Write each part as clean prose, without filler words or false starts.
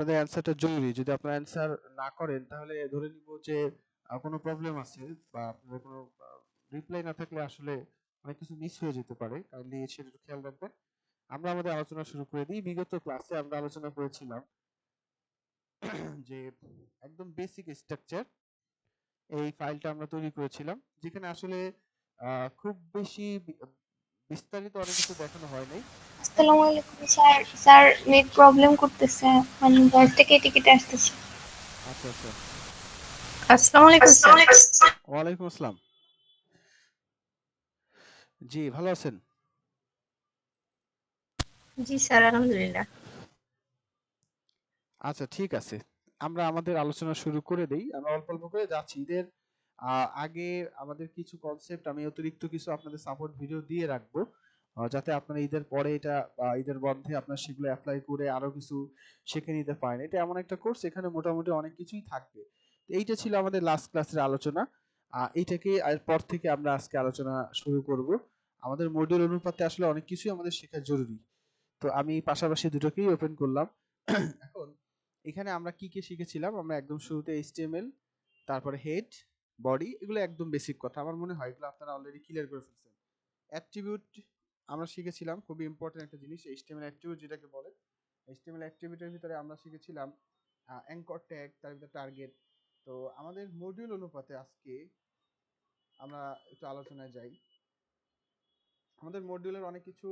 আপনাদের অ্যান্সারটা জরুরি। যদি আপনারা অ্যান্সার না করেন তাহলে ধরে নিব যে কোনো প্রবলেম আছে বা আপনাদের কোনো রিপ্লাই না থাকলে আসলে অনেক কিছু মিস হয়ে যেতে পারে। কাইন্ডলি সেটা একটু খেয়াল রাখবেন। আমরা আমাদের আলোচনা শুরু করে দিই। বিগত ক্লাসে আমরা আলোচনা করেছিলাম যে একদম বেসিক স্ট্রাকচার এই ফাইলটা আমরা তৈরি করেছিলাম, যেখানে আসলে খুব বেশি বিস্তারিত অনেক কিছু দেখানো হয় নাই। আসসালামু আলাইকুম স্যার। স্যার নেট প্রবলেম করতেছে, মানে ভয়েসটা কেটে কেটে আসতেছে। আচ্ছা আচ্ছা। আসসালামু আলাইকুম স্যার। ওয়ালাইকুম আসসালাম। জি, ভালো আছেন? জি স্যার, আলহামদুলিল্লাহ। আচ্ছা, ঠিক আছে। আমরা আমাদের আলোচনা শুরু করে দেই। আমরা অল্প অল্প করে যাচ্ছি। ঈদের আগে আমাদের কিছু কনসেপ্ট আমি অতিরিক্ত কিছু আপনাদের সাপোর্ট ভিডিও দিয়ে রাখবো, যাতে আপনারা ঈদের পরে এটা বা ঈদের বন্ধে আপনারা সেগুলো অ্যাপ্লাই করে আরো কিছু শিখে নিতে পারেন। এটা এমন একটা কোর্স, এখানে মোটামুটি অনেক কিছুই থাকবে। তো এইটা ছিল আমাদের লাস্ট ক্লাসের আলোচনা। এইটাকে এরপর থেকে আমরা আজকে আলোচনা শুরু করব। আমাদের মডিউল অনুপাতে আসলে অনেক কিছুই আমাদের শেখা জরুরি। তো আমি পাশাপাশি দুটোকেই ওপেন করলাম। এখন এখানে আমরা কি কি শিখেছিলাম? আমরা একদম শুরুতে এইচটিএমএল, তারপরে হেড, বডি, এগুলো একদম বেসিক কথা। আমার মনে হয় এগুলো আপনারা অলরেডি ক্লিয়ার করে ফেলছেন। অ্যাট্রিবিউট আমরা শিখেছিলাম, খুবই ইম্পর্টেন্ট একটা জিনিস এইচটিএমএল অ্যাট্রিবিউট যেটাকে বলে। এইচটিএমএল অ্যাট্রিবিউটের ভিতরে আমরা শিখেছিলাম অ্যাঙ্কর ট্যাগ, তার ভিতরে টার্গেট। তো আমাদের মডিউল অনুপাতে আজকে আমরা একটু আলোচনায় যাই। আমাদের মডিউলের অনেক কিছু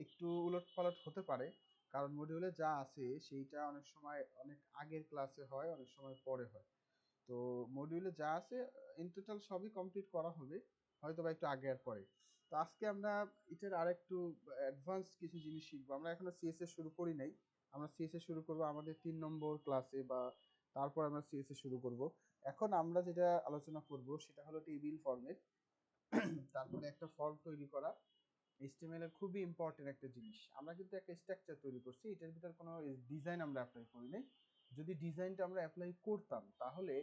একটু উলটপালট হতে পারে, কারণ মডিউলে যা আছে সেইটা অনেক সময় অনেক আগের ক্লাসে হয়, অনেক সময় পরে হয়। তো মডিউলে যা আছে ইন টোটাল সবই কমপ্লিট করা হবে, হয়তো বা একটু আগে আর পরে। তো আজকে আমরা এটার আরেকটু অ্যাডভান্স কিছু জিনিস শিখবো। আমরা এখনো সিএসএস শুরু করি নাই। আমরা সিএসএস শুরু করব আমাদের 3 নম্বর ক্লাসে, বা তারপর আমরা সিএসএস শুরু করব। এখন আমরা যেটা আলোচনা করব সেটা হলো টেবিল ফরম্যাট, তারপরে একটা ফর্ম তৈরি করা। এইচটিএমএল এর খুবই ইম্পর্টেন্ট একটা জিনিস। আমরা কিন্তু একটা স্ট্রাকচার তৈরি করছি, এটার ভিতর কোনো ডিজাইন আমরা অ্যাপ্লাই করি নাই। যদি ডিজাইনটা আমরা অ্যাপ্লাই করতাম তাহলে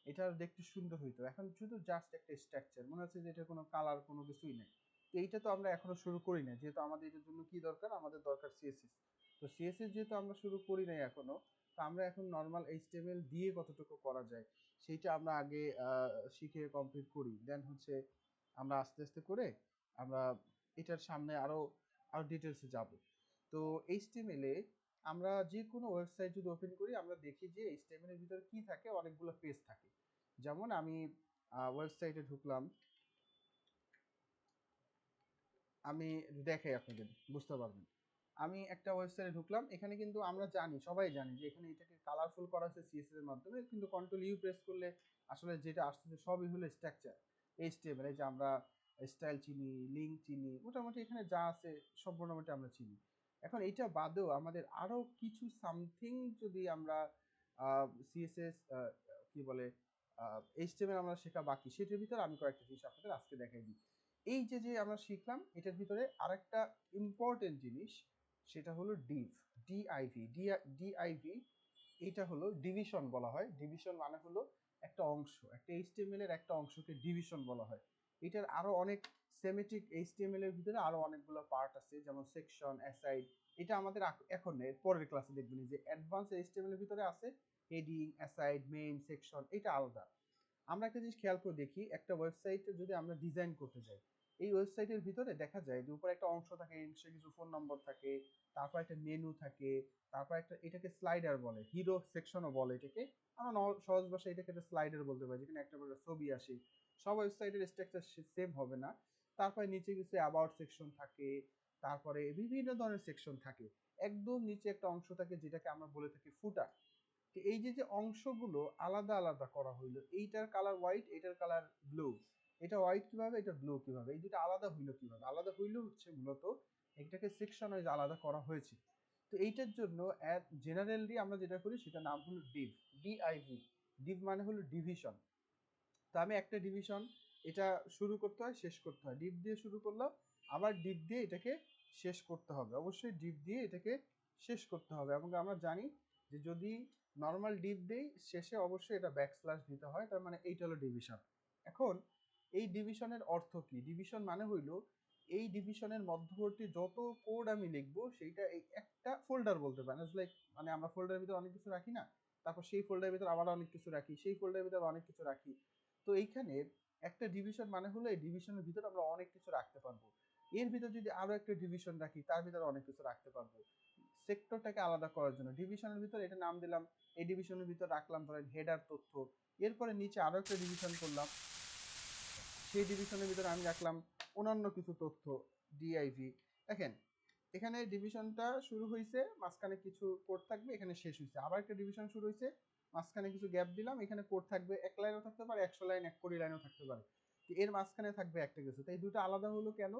এটা দেখতে সুন্দর হইতো। এখন শুধু জাস্ট একটা স্ট্রাকচার মনে হচ্ছে যে এটা কোনো কালার কোনো কিছুই নেই। তো এইটা তো আমরা এখনো শুরু করি না, যেহেতু আমাদের এটার জন্য কি দরকার, আমাদের দরকার সিএসএস। তো সিএসএস যেহেতু আমরা শুরু করি নাই এখনো, তো আমরা এখন নর্মাল এইচটিএমএল দিয়ে কতটুকু করা যায় সেইটা আমরা আগে শিখে কমপ্লিট করি, দেন হচ্ছে আমরা আস্তে আস্তে করে আমরা এটার সামনে আরো আরো ডিটেলসে যাব। তো এইচটিএমএল এ আমরা যে কোনো ওয়েবসাইট যদি ওপেন করি আমরা দেখি যে এইচটিএমএল এর ভিতরে কি থাকে, অনেকগুলো পেজ থাকে। যেমন আমি ওয়েবসাইটে ঢুকলাম, আমি দেখাই আপনাদের বুঝতে পারবেন। আমি একটা ওয়েবসাইটে ঢুকলাম, এখানে কিন্তু আমরা জানি, সবাই জানি যে এখানে এটাকে কালারফুল করা হচ্ছে সিএসএস এর মাধ্যমে, কিন্তু কন্ট্রোল ইউ প্রেস করলে আসলে যেটা আসছে সবই হলো স্ট্রাকচার এইচটিএমএল। এই যে আমরা স্টাইল চিনি, লিঙ্ক চিনি, মোটামুটি এখানে যা আছে সব মোটামুটি আমরা চিনি। এখন এইটা বাদেও আমাদের আরো কিছু সামথিং যদি আমরা সিএসএস কি বলে এইচটিএমএল আমরা শেখা বাকি, সেটার ভিতরে আমি কয়েকটা জিনিস আপনাদের আজকে দেখাই দিই। এই যে যে আমরা শিখলাম এটার ভিতরে আরেকটা ইম্পর্টেন্ট জিনিস, সেটা হলো ডিভ, ডিআইভি, ডিআইভি। এটা হলো ডিভিশন বলা হয়। ডিভিশন মানে হলো একটা অংশ, একটা এইচটিএমএল এর একটা অংশকে ডিভিশন বলা হয়। এটার আরো অনেক সেমেটিক, এইচটিএমএল এর ভিতরে আরো অনেকগুলো পার্ট আছে, যেমন সেকশন, অ্যাসাইড। এটা আমাদের এখন এর পরের ক্লাসে দেখবেন যে অ্যাডভান্স এইচটিএমএল এর ভিতরে আছে হেডিং, অ্যাসাইড, মেইন, সেকশন, এটা আলাদা। আমরা একটা জিনিস খেয়াল করে দেখি, একটা ওয়েবসাইটে যদি আমরা ডিজাইন করতে যাই, এই ওয়েবসাইটের ভিতরে দেখা যায় যে উপরে একটা অংশ থাকে, সে কিছু ফোন নম্বর থাকে, তারপর একটা মেনু থাকে, তারপর একটা, এটাকে স্লাইডার বলে, হিরো সেকশনও বলে এটাকে। আমরা সহজ ভাষায় এটাকে একটা স্লাইডার বলতে পারি, যেখানে একটা করে ছবি আসে। সব ওয়েবসাইটের স্ট্রাকচার সেম হবে না। তারপরে নিচে কিছু অ্যাবাউট সেকশন থাকে, তারপরে বিভিন্ন ধরনের সেকশন থাকে। একদম নিচে একটা অংশ থাকে যেটাকে আমরা বলে থাকি ফুটার। এই যে যে অংশগুলো আলাদা আলাদা করা হইলো, এইটার কালার হোয়াইট, এটার কালার ব্লু, এটা হোয়াইট কিভাবে, এটা ব্লু কিভাবে, এই দুটো আলাদা হইলো কিভাবে? আলাদা হইলো হচ্ছে মূলত এটাকে সেকশন ওয়াইজ আলাদা করা হয়েছে। তো এইটার জন্য জেনারেলি আমরা যেটা করি সেটা নাম হলো ডিভ, ডিআইভি। ডিভ মানে হলো ডিভিশন। তো আমি একটা ডিভিশন, এটা শুরু করতে হয় শেষ করতে হয়, ডিপ দিয়ে শুরু করলাম, আবার ডিপ দিয়ে এটাকে শেষ করতে হবে, অবশ্যই ডিপ দিয়ে এটাকে শেষ করতে হবে। এবং আমরা জানি যে যদি নর্মাল ডিপ দেই শেষে অবশ্যই এটা ব্যাকস্ল্যাশ দিতে হয়, তার মানে এইটা হলো ডিভিশন। এখন এই ডিভিশনের অর্থ কি? ডিভিশন মানে হইল এই ডিভিশনের মধ্যবর্তী যত কোড আমি লিখবো সেইটা এই একটা ফোল্ডার বলতে পারেন, লাইক মানে আমরা ফোল্ডারের ভিতরে অনেক কিছু রাখি না, তারপর সেই ফোল্ডারের ভিতরে আবার অনেক কিছু রাখি, সেই ফোল্ডারের ভিতরে অনেক কিছু রাখি। তো এইখানে একটা ডিভিশন মানে হলো এই ডিভিশনের ভিতরে আমরা অনেক কিছু রাখতে পারবো। এর ভিতরে যদি আরো একটা ডিভিশন রাখি তার ভিতরে অনেক কিছু রাখতে পারবো। সেক্টরটাকে আলাদা করার জন্য ডিভিশনের ভিতরে এটা নাম দিলাম, এই ডিভিশনের ভিতরে রাখলাম ধরেন হেডার তথ্য, এরপরে নিচে আরো একটা ডিভিশন করলাম, সেই ডিভিশনের ভিতরে আমি রাখলাম অন্যান্য কিছু তথ্য, ডিআইভি। দেখেন এখানে ডিভিশনটা শুরু হয়েছে, মাঝখানে কিছু কোড থাকবে, এখানে শেষ হয়েছে, আবার একটা ডিভিশন শুরু হয়েছে, মাঝখানে কিছু গ্যাপ দিলাম, এখানে কোড থাকবে 1 লাইনও থাকতে পারে, 100 লাইন 1 কোটি লাইনও থাকতে পারে, এর মাঝখানে থাকবে একটা কিছু। তাই দুটো আলাদা হলো কেন?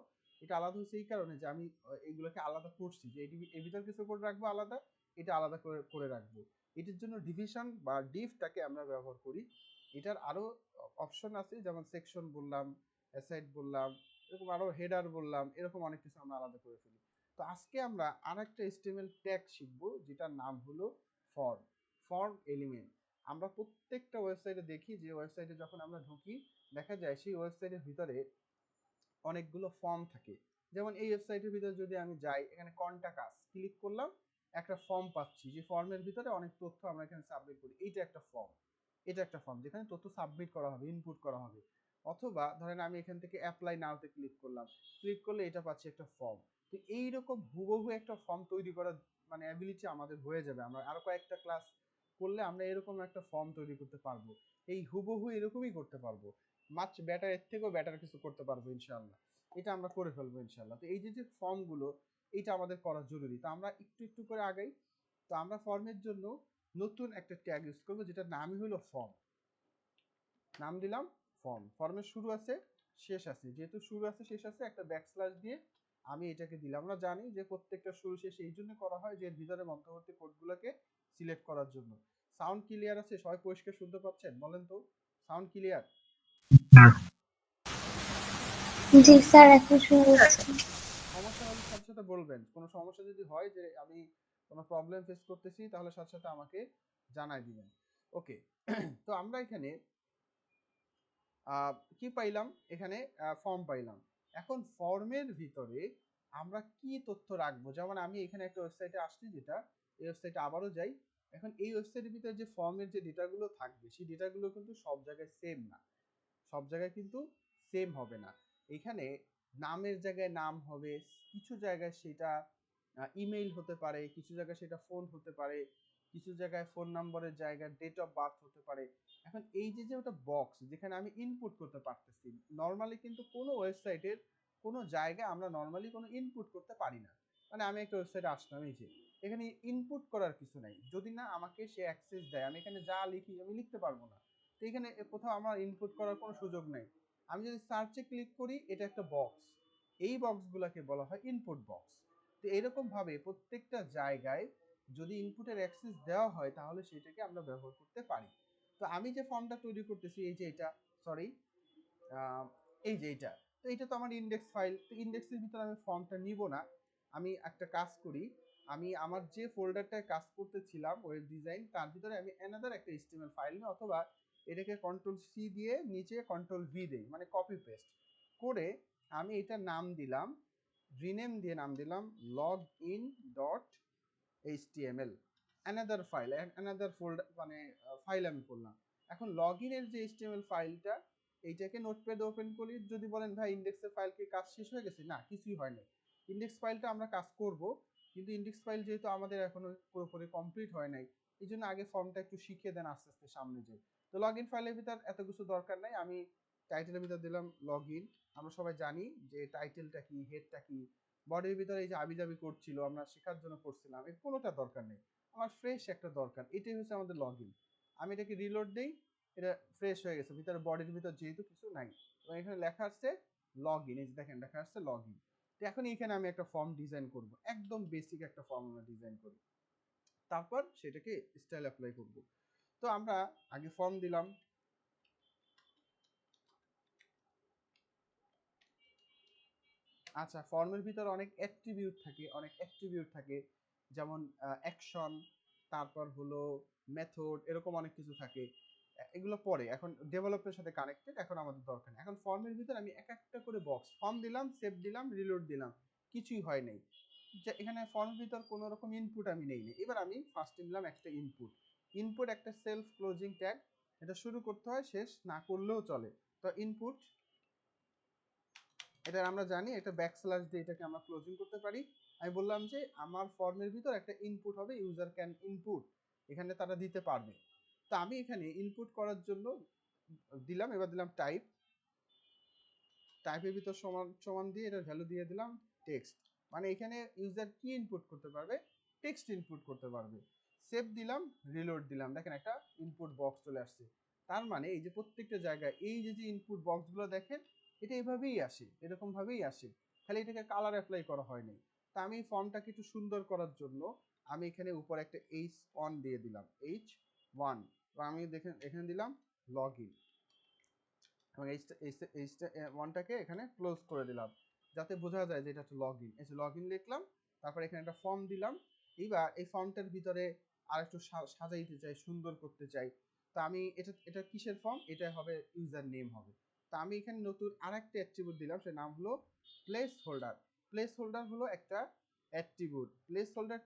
এটা আলাদা হচ্ছে এই কারণে যে আমি এইগুলোকে আলাদা করছি, যে এর ভিতর কিছু কোড রাখবো আলাদা, এটা আলাদা করে রাখবো। এটার জন্য ডিভিশন বা ডিভটাকে আমরা ব্যবহার করি। এটার আরো অপশন আছে, যেমন সেকশন বললাম, অ্যাসাইড বললাম, এরকম আরো হেডার বললাম, এরকম অনেক কিছু আমরা আলাদা করে ফেলি। তো আজকে আমরা আরেকটা HTML ট্যাগ শিখবো যেটার নাম হলো ফর্ম এলিমেন্ট। আমরা প্রত্যেকটা ওয়েবসাইটে দেখি যে ওয়েবসাইটে যখন আমরা ঢুকি দেখা যায় সেই ওয়েবসাইটের ভিতরে অনেকগুলো ফর্ম থাকে। যেমন এই ওয়েবসাইটের ভিতরে যদি আমি যাই, এখানে কন্টাক্ট আস ক্লিক করলাম, একটা ফর্ম পাচ্ছি, যে ফর্মের ভিতরে অনেক তথ্য আমরা এখানে সাবমিট করি, এইটা একটা ফর্ম। এটা একটা ফর্ম যেখানে তথ্য সাবমিট করা হবে, ইনপুট করা হবে। অথবা ধরেন আমি এখান থেকে অ্যাপ্লাই নাওতে ক্লিক করলাম, ক্লিক করলে এটা পাচ্ছি একটা ফর্ম। তো এইরকম হুবহু একটা ফর্ম তৈরি করার মানে অ্যাবিলিটি আমাদের হয়ে যাবে, আমরা আরো কয়েকটা ক্লাস করলে আমরা এরকম একটা ফর্ম তৈরি করতে পারবো, এই হুবহু এরকমই করতে পারবো, মাচ বেটার, এর থেকেও বেটার কিছু করতে পারবো ইনশাআল্লাহ। এটা আমরা করে ফেলবো ইনশাআল্লাহ। তো এই যে ফর্মগুলো, এটা আমাদের করা জরুরি। তো আমরা একটু একটু করে আগাই। তো আমরা ফর্মের জন্য নতুন একটা ট্যাগ ইউজ করবো যেটার নামই হলো ফর্ম। নাম দিলাম ফর্ম। ফর্মের শুরু আছে শেষ আছে, যেহেতু শুরু আছে শেষ আছে একটা ব্যাকস্ল্যাশ দিয়ে আমি এটাকে দিলাম। আমরা জানি যে প্রত্যেকটা শুরু শেষ এই জন্য করা হয় যে এর ভিতরে মধ্যবর্তী কোডগুলোকে সিলেক্ট করার জন্য। সাউন্ড ক্লিয়ার আছে? সবাই পরিষ্কার শুনতে পাচ্ছেন? বলেন তো, সাউন্ড ক্লিয়ার? জি স্যার, এখন শুনে যাচ্ছে। সমস্যা হলে সাথে সাথে বলবেন। কোনো সমস্যা যদি হয় যে আমি কোনো প্রবলেম ফেস করতেছি তাহলে সাথে সাথে আমাকে জানাই দিবেন। ওকে। তো আমরা এখানে কি পাইলাম? এখানে ফর্ম পাইলাম। এখন ফর্মের ভিতরে আমরা কি তথ্য রাখবো? যেমন আমি এখানে একটা ওয়েবসাইটে আসছি, যেটা এই ওয়েবসাইটে আবারও যাই। এখন এই ওয়েবসাইটের ভিতরে যে ফর্মের যে ডেটাগুলো থাকবে সেই ডেটাগুলো কিন্তু সব জায়গায় সেম না, সব জায়গায় কিন্তু সেম হবে না। এখানে নামের জায়গায় নাম হবে, কিছু জায়গায় সেটা ইমেইল হতে পারে, কিছু জায়গায় সেটা ফোন হতে পারে, কিছু জায়গায় ফোন নম্বরের জায়গায় ডেট অফ বার্থ হতে পারে। এখন এই যে ওটা বক্স যেখানে আমি ইনপুট করতে পারতেছি, নর্মালি কিন্তু কোনো ওয়েবসাইটের কোনো জায়গায় আমরা নর্মালি কোনো ইনপুট করতে পারি না। মানে আমি একটা ওয়েবসাইটে আসলাম, এই যে এখানে ইনপুট করার কিছু নাই, যদি না আমাকে সে অ্যাক্সেস দেয়, আমি এখানে যা লিখি আমি লিখতে পারবো না। তো এখানে কোথাও আমার ইনপুট করার কোনো সুযোগ নেই। আমি যদি সার্চে ক্লিক করি, এটা একটা বক্স, এই বক্সগুলোকে বলা হয় ইনপুট বক্স। তো এরকম ভাবে প্রত্যেকটা জায়গায় যদি ইনপুটের অ্যাক্সেস দেওয়া হয় তাহলে সেটাকে আমরা ব্যবহার করতে পারি। তো আমি যে ফর্মটা তৈরি করতেছি, এই যে এটা, সরি, এই যে এটা, তো এটা তো আমার ইন্ডেক্স ফাইল। তো ইন্ডেক্সের ভিতরে আমি ফর্মটা নিব না। আমি একটা কাজ করি, আমি আমার যে ফোল্ডারটায় কাজ করতেছিলাম ওয়েব ডিজাইন, তার ভিতরে আমি অ্যানাদার একটা HTML ফাইল নিই, অথবা এটাকে কন্ট্রোল-C দিয়ে নিচে কন্ট্রোল-V দেই, মানে কপি পেস্ট করে আমি এটার নাম দিলাম, রিনেম দিয়ে নাম দিলাম login.html, another file, another folder, মানে ফাইল আমি করলাম। এখন লগইনের যে HTML ফাইলটা, এইটাকে নোটপ্যাডে ওপেন করি। যদি বলেন ভাই ইন্ডেক্সের ফাইল কি কাজ শেষ হয়ে গেছে? না, কিছুই হয় নাই। ইন্ডেক্স ফাইলটা আমরা কাজ করব, কিন্তু ইন্ডেক্স ফাইল যেহেতু আমাদের এখনো পুরোপুরি কমপ্লিট হয় নাই, এই জন্য আগে ফর্মটা একটু শিখে দেন আস্তে আস্তে সামনে যাই। তো লগইন ফাইলের ভিতর এত কিছু দরকার নাই, আমি টাইটেলের ভিতর দিলাম লগইন। আমরা সবাই জানি যে টাইটেলটা কি, হেডটা কি, বডির ভিতরে এই যে আবিজাবি করছিল আমরা শেখার জন্য করছিলাম, এর কোনোটা দরকার নেই। আমার ফ্রেশ একটা দরকার, এটাই হচ্ছে আমাদের লগইন। আমি এটাকে রিলোড দেই, এটা ফ্রেশ হয়ে গেছে, ভিতরে বডির ভিতর যেহেতু কিছু নাই, এবং এখানে লেখা আসছে লগইন, এই যে দেখেন লেখা আসছে লগইন। তো এখন এখানে আমি একটা ফর্ম ডিজাইন করব, একদম বেসিক একটা ফর্ম আমরা ডিজাইন করি, তারপর সেটাকে স্টাইল অ্যাপ্লাই করব। তো আমরা আগে ফর্ম দিলাম। আচ্ছা, ফর্মের ভিতর অনেক অ্যাট্রিবিউট থাকে, যেমন অ্যাকশন, তারপর হলো মেথড, এরকম অনেক কিছু থাকে। এগুলো পরে, এখন ডেভেলপের সাথে কানেক্টেড, এখন আমাদের দরকার নেই। এখন ফর্মের ভিতর আমি এক একটা করে বক্স ফর্ম দিলাম, সেভ দিলাম, রিলোড দিলাম, কিছুই হয় নাই। যে এখানে ফর্মের ভিতর কোনো রকম ইনপুট আমি নেই না। এবার আমি ফার্স্টে নিলাম একটা ইনপুট, ইনপুট একটা সেলফ ক্লোজিং ট্যাগ, এটা শুরু করতে হয়, শেষ না করলেও চলে। তো ইনপুট, এটা আমরা জানি এটা ব্যাকস্ল্যাশ দিয়ে এটাকে আমরা ক্লোজিং করতে পারি। আমি বললাম যে আমার ফর্মের ভিতর একটা ইনপুট হবে, ইউজার ক্যান ইনপুট, এখানে তারা দিতে পারবে। তো আমি এখানে ইনপুট করার জন্য দিলাম, এবার দিলাম টাইপ, টাইপের ভিতর সমান সমান দিয়ে এটার ভ্যালু দিয়ে দিলাম টেক্সট, মানে এখানে ইউজার কি ইনপুট করতে পারবে, টেক্সট ইনপুট করতে পারবে। সেভ দিলাম, রিলোড দিলাম, দেখেন একটা ইনপুট বক্স চলে আসছে। তার মানে এই যে প্রত্যেকটা জায়গায় এই যে যে ইনপুট বক্সগুলো দেখেন, এটা এভাবেই আসে, এরকম ভাবেই আসে, খালি এটাকে কালার অ্যাপ্লাই করা হয়নি। তা আমি ফর্মটাকে একটু সুন্দর করার জন্য আমি এখানে উপরে একটা H1 দিয়ে দিলাম, H1, আমি দেখেন এখানে দিলাম লগ ইন, এবং এইচটা ওয়ানটাকে এখানে ক্লোজ করে দিলাম, যাতে বোঝা যায় যে এটা একটা লগ ইন। এই যে লগ ইন লিখলাম, তারপর এখানে একটা ফর্ম দিলাম। এইবার এই ফর্মটার ভিতরে আর একটু সাজাইতে চাই, সুন্দর করতে চাই। তো আমি এটা কিসের ফর্ম, এটা হবে ইউজার নেম হবে। তো আমি এখানে নতুন আরেকটা অ্যাট্রিবিউট দিলাম, সের নাম হলো প্লেস হোল্ডার। প্লেস হোল্ডার হলো একটা অ্যাট্রিবিউট। প্লেস হোল্ডার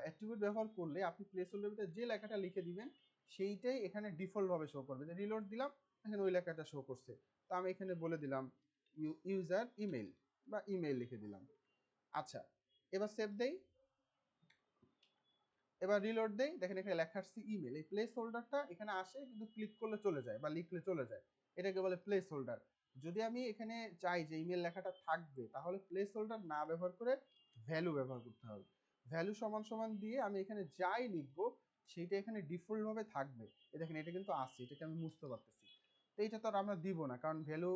অ্যাট্রিবিউট ব্যবহার করলে আপনি প্লেস হোল্ডারের ভিতরে যে লেখাটা লিখে দিবেন সেইটাই এখানে ডিফল্ট ভাবে শো করবে। রিলোড দিলাম, এখানে ওই লেখাটা শো করছে। তো আমি এখানে বলে দিলাম ইউজার ইমেল, বা ইমেল লিখে দিলাম। আচ্ছা, এবার সেভ দেই, এবার রিলোড দেই, দেখেন এখানে লেখা আসছে ইমেল। এই প্লেস হোল্ডারটা এখানে আসে, কিন্তু ক্লিক করলে চলে যায় বা লিখলে চলে যায়, এটাকে বলে প্লেস হোল্ডার। যদি আমি এখানে চাই যে ইমেল লেখাটা থাকবে, তাহলে প্লেস হোল্ডার না ব্যবহার করে ভ্যালু ব্যবহার করতে হবে। ভ্যালু সমান সমান দিয়ে আমি এখানে যাই লিখবো সেইটা এখানে ডিফল্ট ভাবে থাকবে। দেখেন এটা কিন্তু আছে, এটাকে আমি মুছতে পারতেছি। তো এটা তো আর আমরা দিব না, কারণ ভ্যালু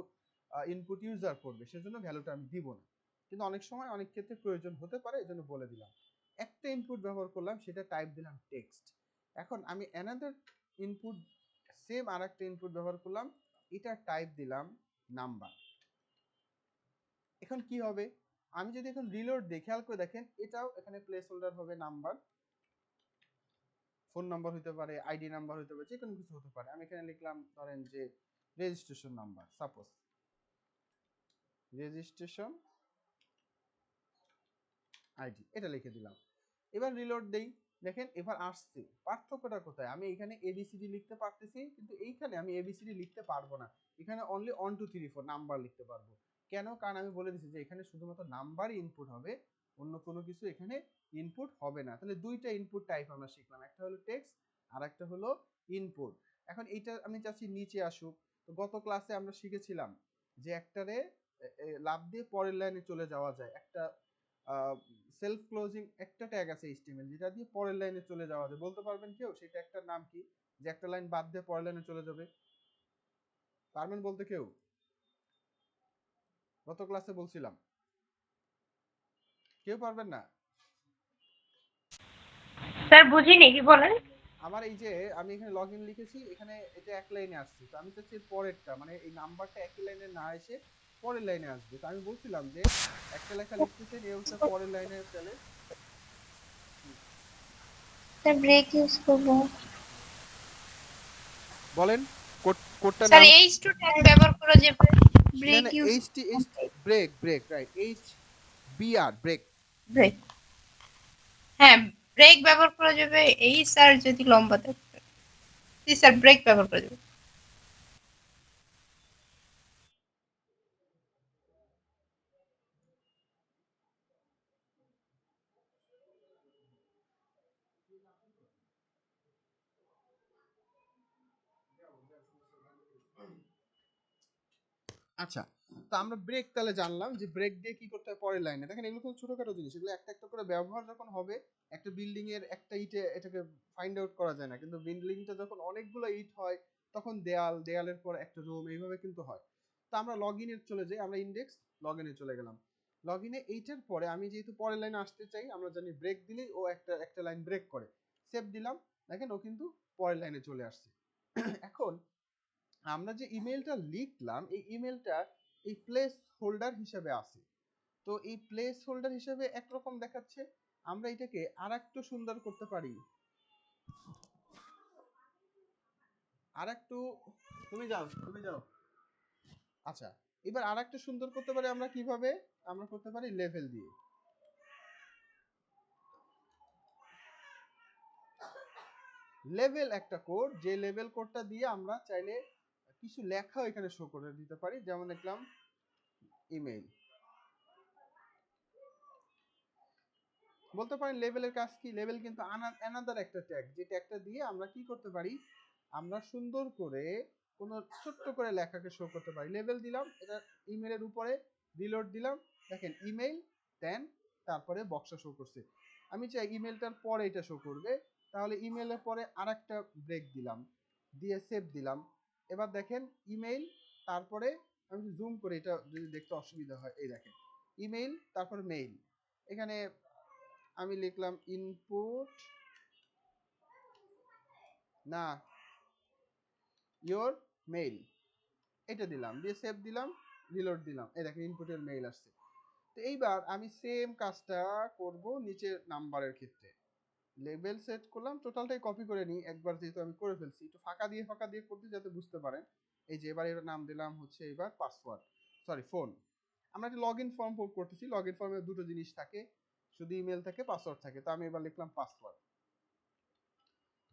ইনপুট ইউজার করবে, সেজন্য ভ্যালুটা আমি দিব না। কিন্তু অনেক সময় অনেক ক্ষেত্রে প্রয়োজন হতে পারে, এজন্য বলে দিলাম। একটা ইনপুট ব্যবহার করলাম, সেটা টাইপ দিলাম টেক্সট। এখন আমি অ্যানাদার ইনপুট, সেম আর একটা ইনপুট ব্যবহার করলাম, এটা টাইপ দিলাম নাম্বার। এখন কি হবে, আমি যদি এখন রিলোড দিই, খেয়াল করে দেখেন এটাও এখানে প্লেস হোল্ডার হবে নাম্বার, ফোন নাম্বার হতে পারে, আইডি নাম্বার হতে পারে, যে কোনো কিছু হতে পারে। আমি এখানে লিখলাম ধরেন যে registration number, suppose registration ID, এটা লিখে দিলাম। এবার রিলোড দেই, দেখেন এবার আসছে। পার্থক্যটা কোথায়, আমি এখানে এবিসিডি লিখতে পারতেছি, কিন্তু এইখানে আমি এবিসিডি লিখতে পারবো না, এখানে অনলি 1 2 3 4 নাম্বার লিখতে পারবো। কেন, কারণ আমি বলে দিচ্ছি যে এখানে শুধুমাত্র নাম্বারই ইনপুট হবে, অন্য কোনো কিছু এখানে ইনপুট হবে না। তাহলে দুইটা ইনপুট টাইপ আমরা শিখলাম, একটা হলো টেক্সট আর একটা হলো ইনপুট। এখন এইটা আমি চাচ্ছি নিচে আসুক। তো গত ক্লাসে আমরা শিখেছিলাম যে একটারে লাফ দিয়ে পরের লাইনে চলে যাওয়া যায়, একটা সেলফ ক্লোজিং একটা ট্যাগ আছে এইচটিএমএল, যেটা দিয়ে পরের লাইনে চলে যাওয়া যায়। বলতে পারবেন কেউ সেই ট্যাগটার নাম কি, যে একটা লাইন বাদ দিয়ে পরের লাইনে চলে যাবে? পারবেন বলতে কেউ? গত ক্লাসে বলছিলাম, কেউ পারবেন না? স্যার বুঝিনি, কি বলেন? আমার এই যে আমি এখানে লগ ইন লিখেছি, এখানে এটা এক লাইনে আসছে, তো আমি চাচ্ছি পরেরটা, মানে এই নাম্বারটা একই লাইনে না এসে পরের লাইনে আসবে। তো আমি বলছিলাম যে একটা লেখা লিখতেছেন, এই হচ্ছে পরের লাইনে চলে। স্যার ব্রেক ইউজ করব। বলেন কোডটার স্যার নাম। H2 ট্যাগ ব্যবহার করা যাবে, না ব্রেক না, use H break, break right, H BR break. Break. হ্যাঁ, ব্রেক ব্যবহার করা যাবে, এই স্যার যদি লম্বা থাকে। জি স্যার, ব্রেক ব্যবহার করা যাবে। আচ্ছা, তো আমরা ব্রেক তাহলে জানলাম যে ব্রেক দিয়ে কি করতে হয় পরের লাইনে। দেখেন এগুলো খুব ছোটখাটো জিনিস, এগুলো একটা একটা করে ব্যবহার যখন হবে, একটা বিল্ডিং এর একটা ইটে এটাকে ফাইন্ড আউট করা যায় না, কিন্তু বিল্ডিংটা যখন অনেকগুলো ইট হয় তখন দেয়াল, দেয়ালের পর একটা রুম, এইভাবে কিন্তু হয়। তো আমরা লগ ইনে চলে যাই, আমরা ইন্ডেক্স লগ ইনে চলে গেলাম। লগ ইনে এইটার পরে আমি যেহেতু পরের লাইনে আসতে চাই, আমরা জানি ব্রেক দিলেই ও একটা একটা লাইন ব্রেক করে। সেভ দিলাম, দেখেন ও কিন্তু পরের লাইনে চলে আসছে। এখন আমরা যে ইমেলটা লিখলাম, এই ইমেলটা এই প্লেস হোল্ডার হিসেবে আছে। তো এই প্লেস হোল্ডার হিসেবে একরকম দেখাচ্ছে, আমরা এটাকে আর একটু সুন্দর করতে পারি। আর একটু তুমি যাও। আচ্ছা, এবার আর একটা সুন্দর করতে পারি আমরা কিভাবে, আমরা করতে পারি লেভেল দিয়ে। লেভেল একটা কোড, যে লেভেল কোডটা দিয়ে আমরা চাইলে কিছু লেখা এখানে শো করে দিতে পারি। যেমন দেখলাম ইমেইল, বলতে পারেন লেভেলের কাজ কি, লেভেল কিন্তু অ্যানাদার একটা ট্যাগ, যে ট্যাগটা দিয়ে আমরা কি করতে পারি, আমরা সুন্দর করে কোনো ছোট্ট করে লেখাকে শো করতে পারি। লেভেল দিলাম, এটা ইমেইলের উপরে রিলোড দিলাম, দেখেন ইমেইল দেন তারপরে বক্সটা শো করছে। আমি চাই ইমেলটার পরে এটা শো করবে, তাহলে ইমেলের পরে আরেকটা ব্রেক দিলাম, দিয়ে সেভ দিলাম। এবার দেখেন ইমেইল, তারপরে আমি জুম করে এটা যদি দেখতে অসুবিধা হয়, এই দেখেন ইমেইল তারপরে মেইল, এখানে আমি লিখলাম ইনপুট না ইয়োর মেইল, এটা দিলাম, দিয়ে সেভ দিলাম, রিলোড দিলাম, এই দেখেন ইনপুটের মেইল আসছে। তো এইবার আমি সেম কাজটা করব নিচের নাম্বারের ক্ষেত্রে। লেভেল সেট করলাম, টোটালটাই কপি করে নিই একবার, যেহেতু আমি করে ফেলছি একটু ফাঁকা দিয়ে করতে যাতে বুঝতে পারেন। এই যে এবার এর নাম দিলাম হচ্ছে এবার পাসওয়ার্ড, সরি ফোন। আমরা একটা লগ ইন ফর্ম করতেছি, লগ ইন ফর্মে দুটো জিনিস থাকে, শুধু ইমেল থাকে পাসওয়ার্ড থাকে, তো আমি এবার লিখলাম পাসওয়ার্ড।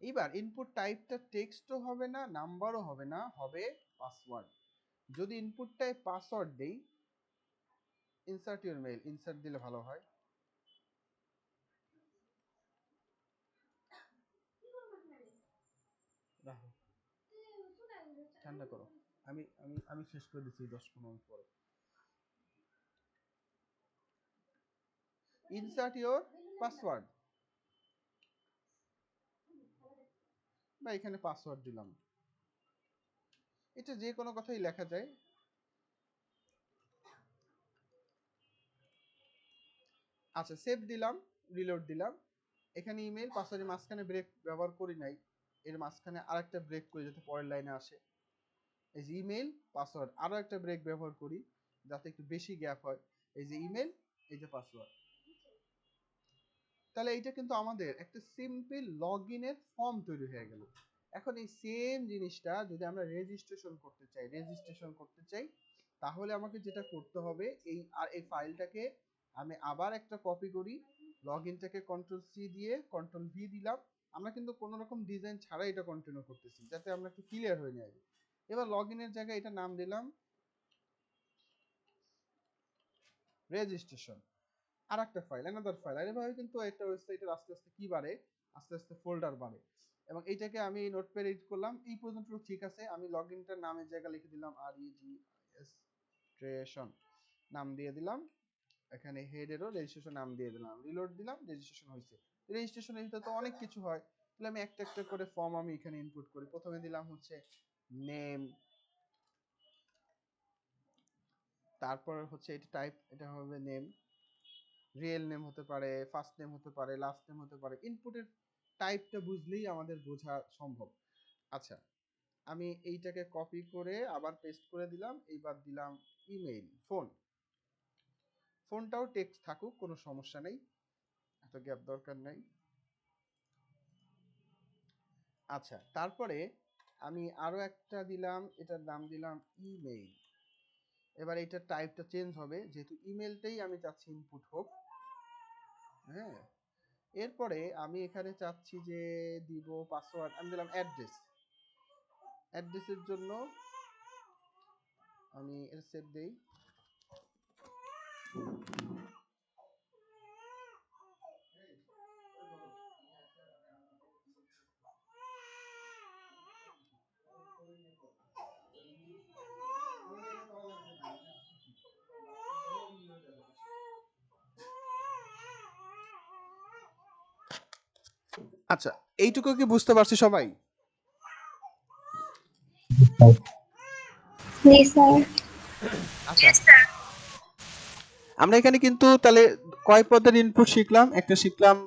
এবার ইনপুট টাইপটা টেক্সটও হবে না, নাম্বারও হবে না, হবে পাসওয়ার্ড। যদি ইনপুট টাইপ পাসওয়ার্ড দেই, ইনসার্ট ইউর মেইল, ইনসার্ট দিলে ভালো হয়। রাখো, ঠান্ডা করো, আমি আমি আমি শেষ করে দিচ্ছি 10-15 মিনিট পরে। ইনসার্ট ইউর পাসওয়ার্ড, বা এখানে পাসওয়ার্ড দিলাম, এটা যে কোনো কথাই লেখা যায়। আচ্ছা, সেভ দিলাম, রিলোড দিলাম। এখানে ইমেল পাসওয়ার্ডের মাঝখানে ব্রেক ব্যবহার করি নাই, এর মাঝখানে আরেকটা ব্রেক করে যাতে পরের লাইনে আসে। এই যে ইমেল পাসওয়ার্ড, আরো একটা ব্রেক ব্যবহার করি যাতে একটু বেশি গ্যাপ হয়। এই যে ইমেল, এই যে পাসওয়ার্ড। তাহলে এইটা কিন্তু আমাদের একটা সিম্পল লগ ইনের ফর্ম তৈরি হয়ে গেল। এখন এই সেম জিনিসটা যদি আমরা রেজিস্ট্রেশন করতে চাই, তাহলে আমাকে যেটা করতে হবে, এই ফাইলটাকে আমি আবার একটা কপি করি, লগ ইনটাকে কন্ট্রোল সি দিয়ে কন্ট্রোল ভি দিলাম। আমরা কিন্তু কোনো রকম ডিজাইন ছাড়াই এটা কন্টিনিউ করতেছি, যাতে আমরা একটু ক্লিয়ার হয়ে যাই। এবার লগ ইনের জায়গায় এটা নাম দিলাম রেজিস্ট্রেশন, আর একটা ফাইল, অ্যানাদার ফাইল। আর এভাবে কিন্তু একটা ওয়েবসাইটের আস্তে আস্তে কি বাড়ে, আস্তে আস্তে ফোল্ডার বাড়ে। এবং এইটাকে আমি নোটপ্যাড এডিট করলাম, এই পর্যন্ত ঠিক আছে। আমি লগইনটার নামের জায়গা লিখে দিলাম রেজিস্ট্রেশন, নাম দিয়ে দিলাম। এখানে হেডেরও রেজিস্ট্রেশন নাম দিয়ে দিলাম, রিলোড দিলাম, রেজিস্ট্রেশন হয়েছে। রেজিস্ট্রেশনের ভিতরে তো অনেক কিছু হয়, তাহলে আমি একটা একটা করে ফর্ম আমি এখানে ইনপুট করি। প্রথমে দিলাম হচ্ছে নেম, তারপর হচ্ছে এটা টাইপ, এটা হবে নেম, রিয়েল নেম হতে পারে, ফার্স্ট নেম হতে পারে, লাস্ট নেম হতে পারে। ইনপুটের টাইপটা বুঝলেই আমাদের বোঝা সম্ভব। আচ্ছা, আমি এইটাকে কপি করে আবার পেস্ট করে দিলাম। এইবার দিলাম ইমেইল, ফোনটাও টেক্সট থাকুক, কোনো সমস্যা নেই, এত গ্যাপ দরকার নেই। আচ্ছা, তারপরে আমি আরো একটা দিলাম, এটার নাম দিলাম ইমেইল। এবার এটার টাইপটা চেঞ্জ হবে, যেহেতু ইমেলটাই আমি চাচ্ছি ইনপুট হোক। হ্যাঁ, এরপরে আমি এখানে চাচ্ছি যে দিব পাসওয়ার্ড, আমি দিলাম অ্যাড্রেসের জন্য আমি এর সেভ দেই। আচ্ছা, এইটুকু কি বুঝতে পারছি সবাই? জি স্যার। আচ্ছা, আমরা এখানে কিন্তু তাহলে কয় পদের ইনপুট শিখলাম, একটা শিখলাম।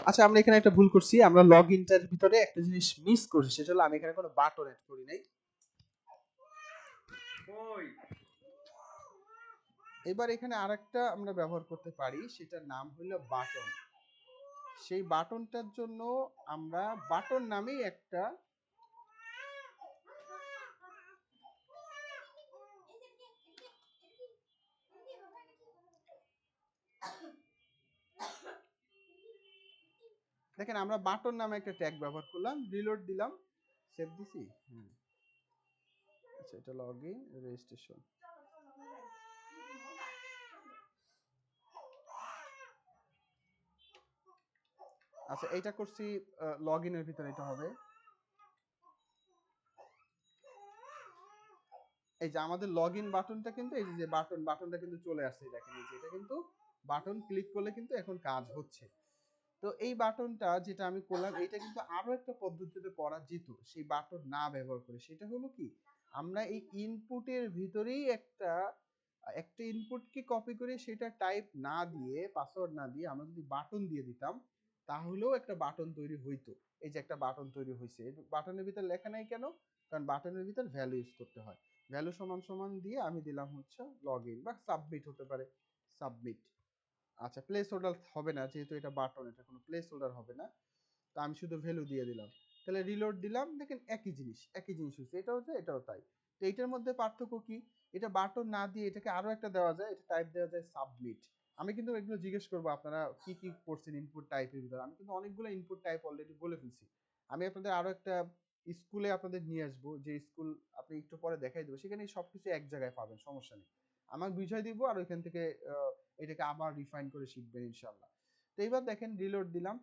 আচ্ছা, আমরা এখানে একটা ভুল করছি, আমরা লগ ইনটার ভিতরে একটা জিনিস মিস করছি, সেটা হলো আমি এখানে কোনো বাটন অ্যাড করি নাই। এবার এখানে আরেকটা আমরা ব্যবহার করতে পারি, সেটার নাম হলো বাটন। সেই বাটনটার জন্য আমরা বাটন নামেই একটা দেখেন আমরা বাটন নামে একটা ট্যাগ ব্যবহার করলাম, রিলোড দিলাম, সেভ দিছি। আচ্ছা এটা লগইন রেজিস্ট্রেশন। আচ্ছা এইটা করছি লগইনের ভিতরে, এটা হবে এই যে আমাদের লগইন বাটনটা কিন্তু এই যে বাটনটা কিন্তু চলে আসছে, দেখেন এই যে এটা কিন্তু বাটন ক্লিক করলে কিন্তু এখন কাজ হচ্ছে। তো এই বাটনটা যেটা আমি করলাম এটা কিন্তু আরো একটা পদ্ধতিতে করা যেত সেই বাটন না ব্যবহার করে, সেটা হলো কি আমরা এই ইনপুটের ভিতরেই একটা একটা ইনপুটকে কপি করে সেটা টাইপ না দিয়ে পাসওয়ার্ড না দিয়ে আমরা যদি বাটন দিয়ে দিতাম তাহলেও একটা বাটন তৈরি হইতো। এই যে একটা বাটন তৈরি হয়েছে, বাটনের ভিতর লেখা নাই কেন, কারণ বাটনের ভিতর ভ্যালু ইউজ করতে হয়। ভ্যালু সমান সমান দিয়ে আমি দিলাম হচ্ছে লগইন বা সাবমিট হতে পারে, সাবমিট। আচ্ছা প্লেস হোল্ডার হবে না যেহেতু এটা বাটন, এটা কোনো প্লেস হোল্ডার হবে না, তো আমি শুধু ভ্যালু দিয়ে দিলাম। তাহলে রিলোড দিলাম, দেখেন একই জিনিস হচ্ছে, এটাও যে এটাও তাই। তো এইটার মধ্যে পার্থক্য কি, এটা বাটন না দিয়ে এটাকে আরো একটা দেওয়া যায়, এটা টাইপ দেওয়া যায় সাবমিট। আমি কিন্তু এগুলো জিজ্ঞেস করবো আপনারা কি কি করছেন ইনপুট টাইপের ভিতরে, আমি কিন্তু অনেকগুলো ইনপুট টাইপ অলরেডি বলে ফেলছি। আমি আপনাদের আরো একটা স্কুলে আপনাদের নিয়ে আসবো, যে স্কুল আপনি একটু পরে দেখাই দেবো, সেখানে সবকিছু এক জায়গায় পাবেন, সমস্যা নেই। আমাকে বুঝাই দিব আর ওইখান থেকে এটাকে আবার রিফাইন করে শিখবেন ইনশাল্লাহ। তো এইবার দেখেন রিলোড দিলাম,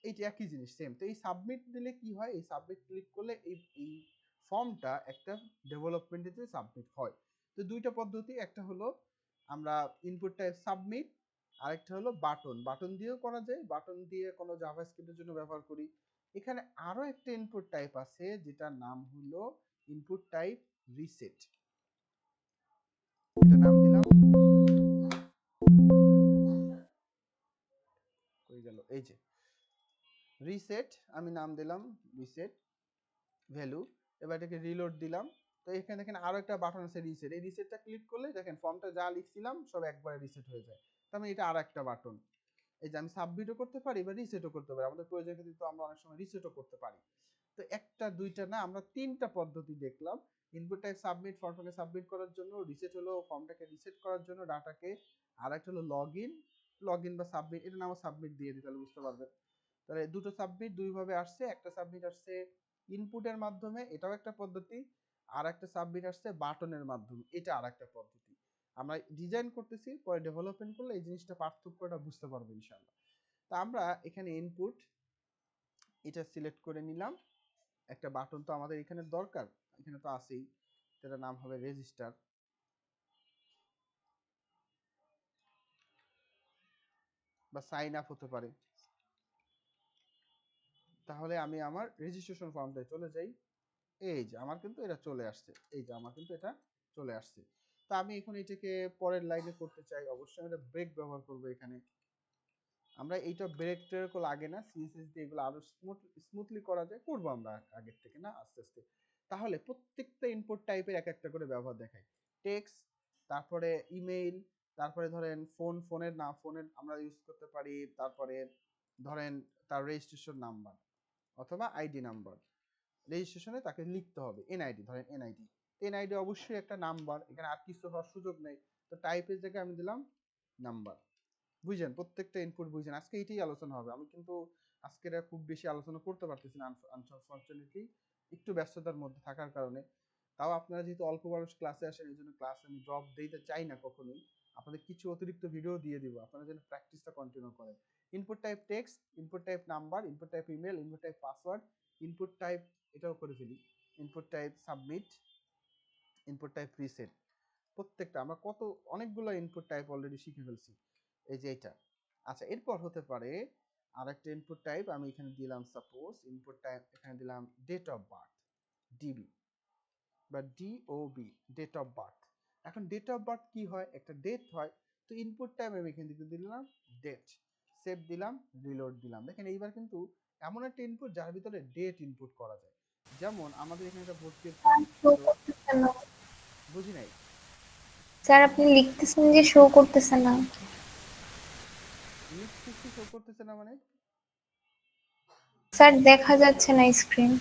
এইটা একই জিনিস সেম। তো এই সাবমিট দিলে কি হয়, এই সাবমিট ক্লিক করলে এই ফর্মটা একটা ডেভেলপমেন্টে সাবমিট হয়। তো দুইটা পদ্ধতি, একটা হলো আমরা ইনপুট টাইপ সাবমিট, আরেকটা হলো বাটন দিয়েও করা যায়, বাটন দিয়ে কোনো জাভাস্ক্রিপ্টের জন্য ব্যবহার করি। এখানে আরো একটা ইনপুট টাইপ আছে যেটার নাম হলো ইনপুট টাইপ রিসেট। এটা নাম দিলাম, কই গেল, এই যে রিসেট, আমি নাম দিলাম রিসেট ভ্যালু। এবার এটাকে রিলোড দিলাম। তো এখানে দেখেন আরো একটা বাটন আছে রিসেট, এই রিসেটটা ক্লিক করলে দেখেন ফর্মটা যা লিখছিলাম সব একবারে রিসেট হয়ে যায়। তার মানে এটা আর একটা বাটন। এই যে আমি সাবমিটও করতে পারি বা রিসেটও করতে পারি, আমাদের প্রয়োজন ক্ষেত্রে তো আমরা অনেক সময় রিসেটও করতে পারি। তো একটা দুইটা না, আমরা তিনটা পদ্ধতি দেখলাম। ইনপুট টাইপ সাবমিট, ফর্মটাকে সাবমিট করার জন্য, রিসেট হলো ফর্মটাকে রিসেট করার জন্য ডাটাকে, আর একটা হলো লগইন বা সাবমিট, এটা নাম সাবমিট দিয়ে দিই তাহলে বুঝতে পারবেন। তাহলে দুটো সাবমিট দুই ভাবে আসছে, একটা সাবমিট আসছে ইনপুটের মাধ্যমে, এটাও একটা পদ্ধতি, আর একটা সাবমিট আসছে বাটনের মাধ্যমে, এটা আর একটা পদ্ধতি। আমরা ডিজাইন করতেছি, পরে ডেভেলপমেন্ট করলে এই জিনিসটা পার্থক্যটা বুঝতে পারবো ইনশাআল্লাহ। তো আমরা এখানে ইনপুট এটা সিলেক্ট করে নিলাম, একটা বাটন তো আমাদের এখানে দরকার, এখানে তো আছেই, এটার নাম হবে রেজিস্টার বা সাইন আপ হতে পারে। তাহলে আমি আমার রেজিস্ট্রেশন ফর্মটায় চলে যাই, এই যে আমার কিন্তু এটা চলে আসছে, এই যে আমার কিন্তু এটা চলে আসছে। তো আমি এখন এটাকে পরের লাইনে করতে চাই, অবশ্যই আমি এটা ব্রেক ব্যবহার করব এখানে। আমরা এইটা ব্রেক ট্রেক লাগে না, সিএসএস দিয়ে এগুলো আরো স্মুথলি করা যায়, করব আমরা আগের থেকে না আস্তে আস্তে। তাহলে প্রত্যেকটা ইনপুট টাইপের এক একটা করে ব্যবহার দেখাই। টেক্সট, তারপরে ইমেইল, তারপরে ধরেন ফোনের নাম, ফোনের আমরা ইউজ করতে পারি, তারপরে ধরেন তার রেজিস্ট্রেশন নাম্বার অথবা আইডি নাম্বার, রেজিস্ট্রেশনে তাকে লিখতে হবে এনআইডি, ধরেন এনআইডি, এনআইডি অবশ্যই একটা নাম্বার, এখানে আর কিছু হওয়ার সুযোগ নেই। তো টাইপের জায়গায় আমি দিলাম নাম্বার। বুঝছেন, প্রত্যেকটা ইনপুট বুঝছেন, আজকে এটাই আলোচনা হবে। আমি কিন্তু আজকে খুব বেশি আলোচনা করতে পারতেছি না আনফরচুনেটলি, একটু ব্যস্ততার মধ্যে থাকার কারণে। তাও আপনারা যেহেতু অল্প মানুষ ক্লাসে আসেন, এই জন্য ক্লাস আমি ড্রপ দিতে চাই না কখনোই, আপনাদের কিছু অতিরিক্ত ভিডিও দিয়ে দিব, আপনারা যেন প্র্যাকটিসটা কন্টিনিউ করেন। Input type text, input type number, input type email, input type password, input type এটাও করে ফেলি, input type submit, input type reset. প্রত্যেকটা আমরা কত অনেকগুলো ইনপুট টাইপ অলরেডি শিখে ফেলছি, এই যে এটা। আচ্ছা এরপর হতে পারে আরেকটা ইনপুট টাইপ, আমি এখানে দিলাম সাপোজ ইনপুট টাইপ, এখানে দিলাম ডেট অফ বার্থ, ডিবি বা ডিওবি, ডেট অফ বার্থ। এখন ডেট অফ বার্থ কি হয়, একটা ডেট হয়। তো ইনপুট টাইপ আমি এখানে দিলাম ডেট, সেভ দিলাম, রিলোড দিলাম। দেখেন এইবার কিন্তু এমন একটা ইনপুট যার ভিতরে ডেট ইনপুট করা যায়। যেমন আমাদের এখানে একটা ভর্তির ফর্ম শো ছিল, করতেছে না বুঝি নাই। স্যার, আপনি লিখতেছেন যে শো করতেছে না। লিখতেছি শো করতেছে না মানে? স্যার দেখা যাচ্ছে না স্ক্রিন।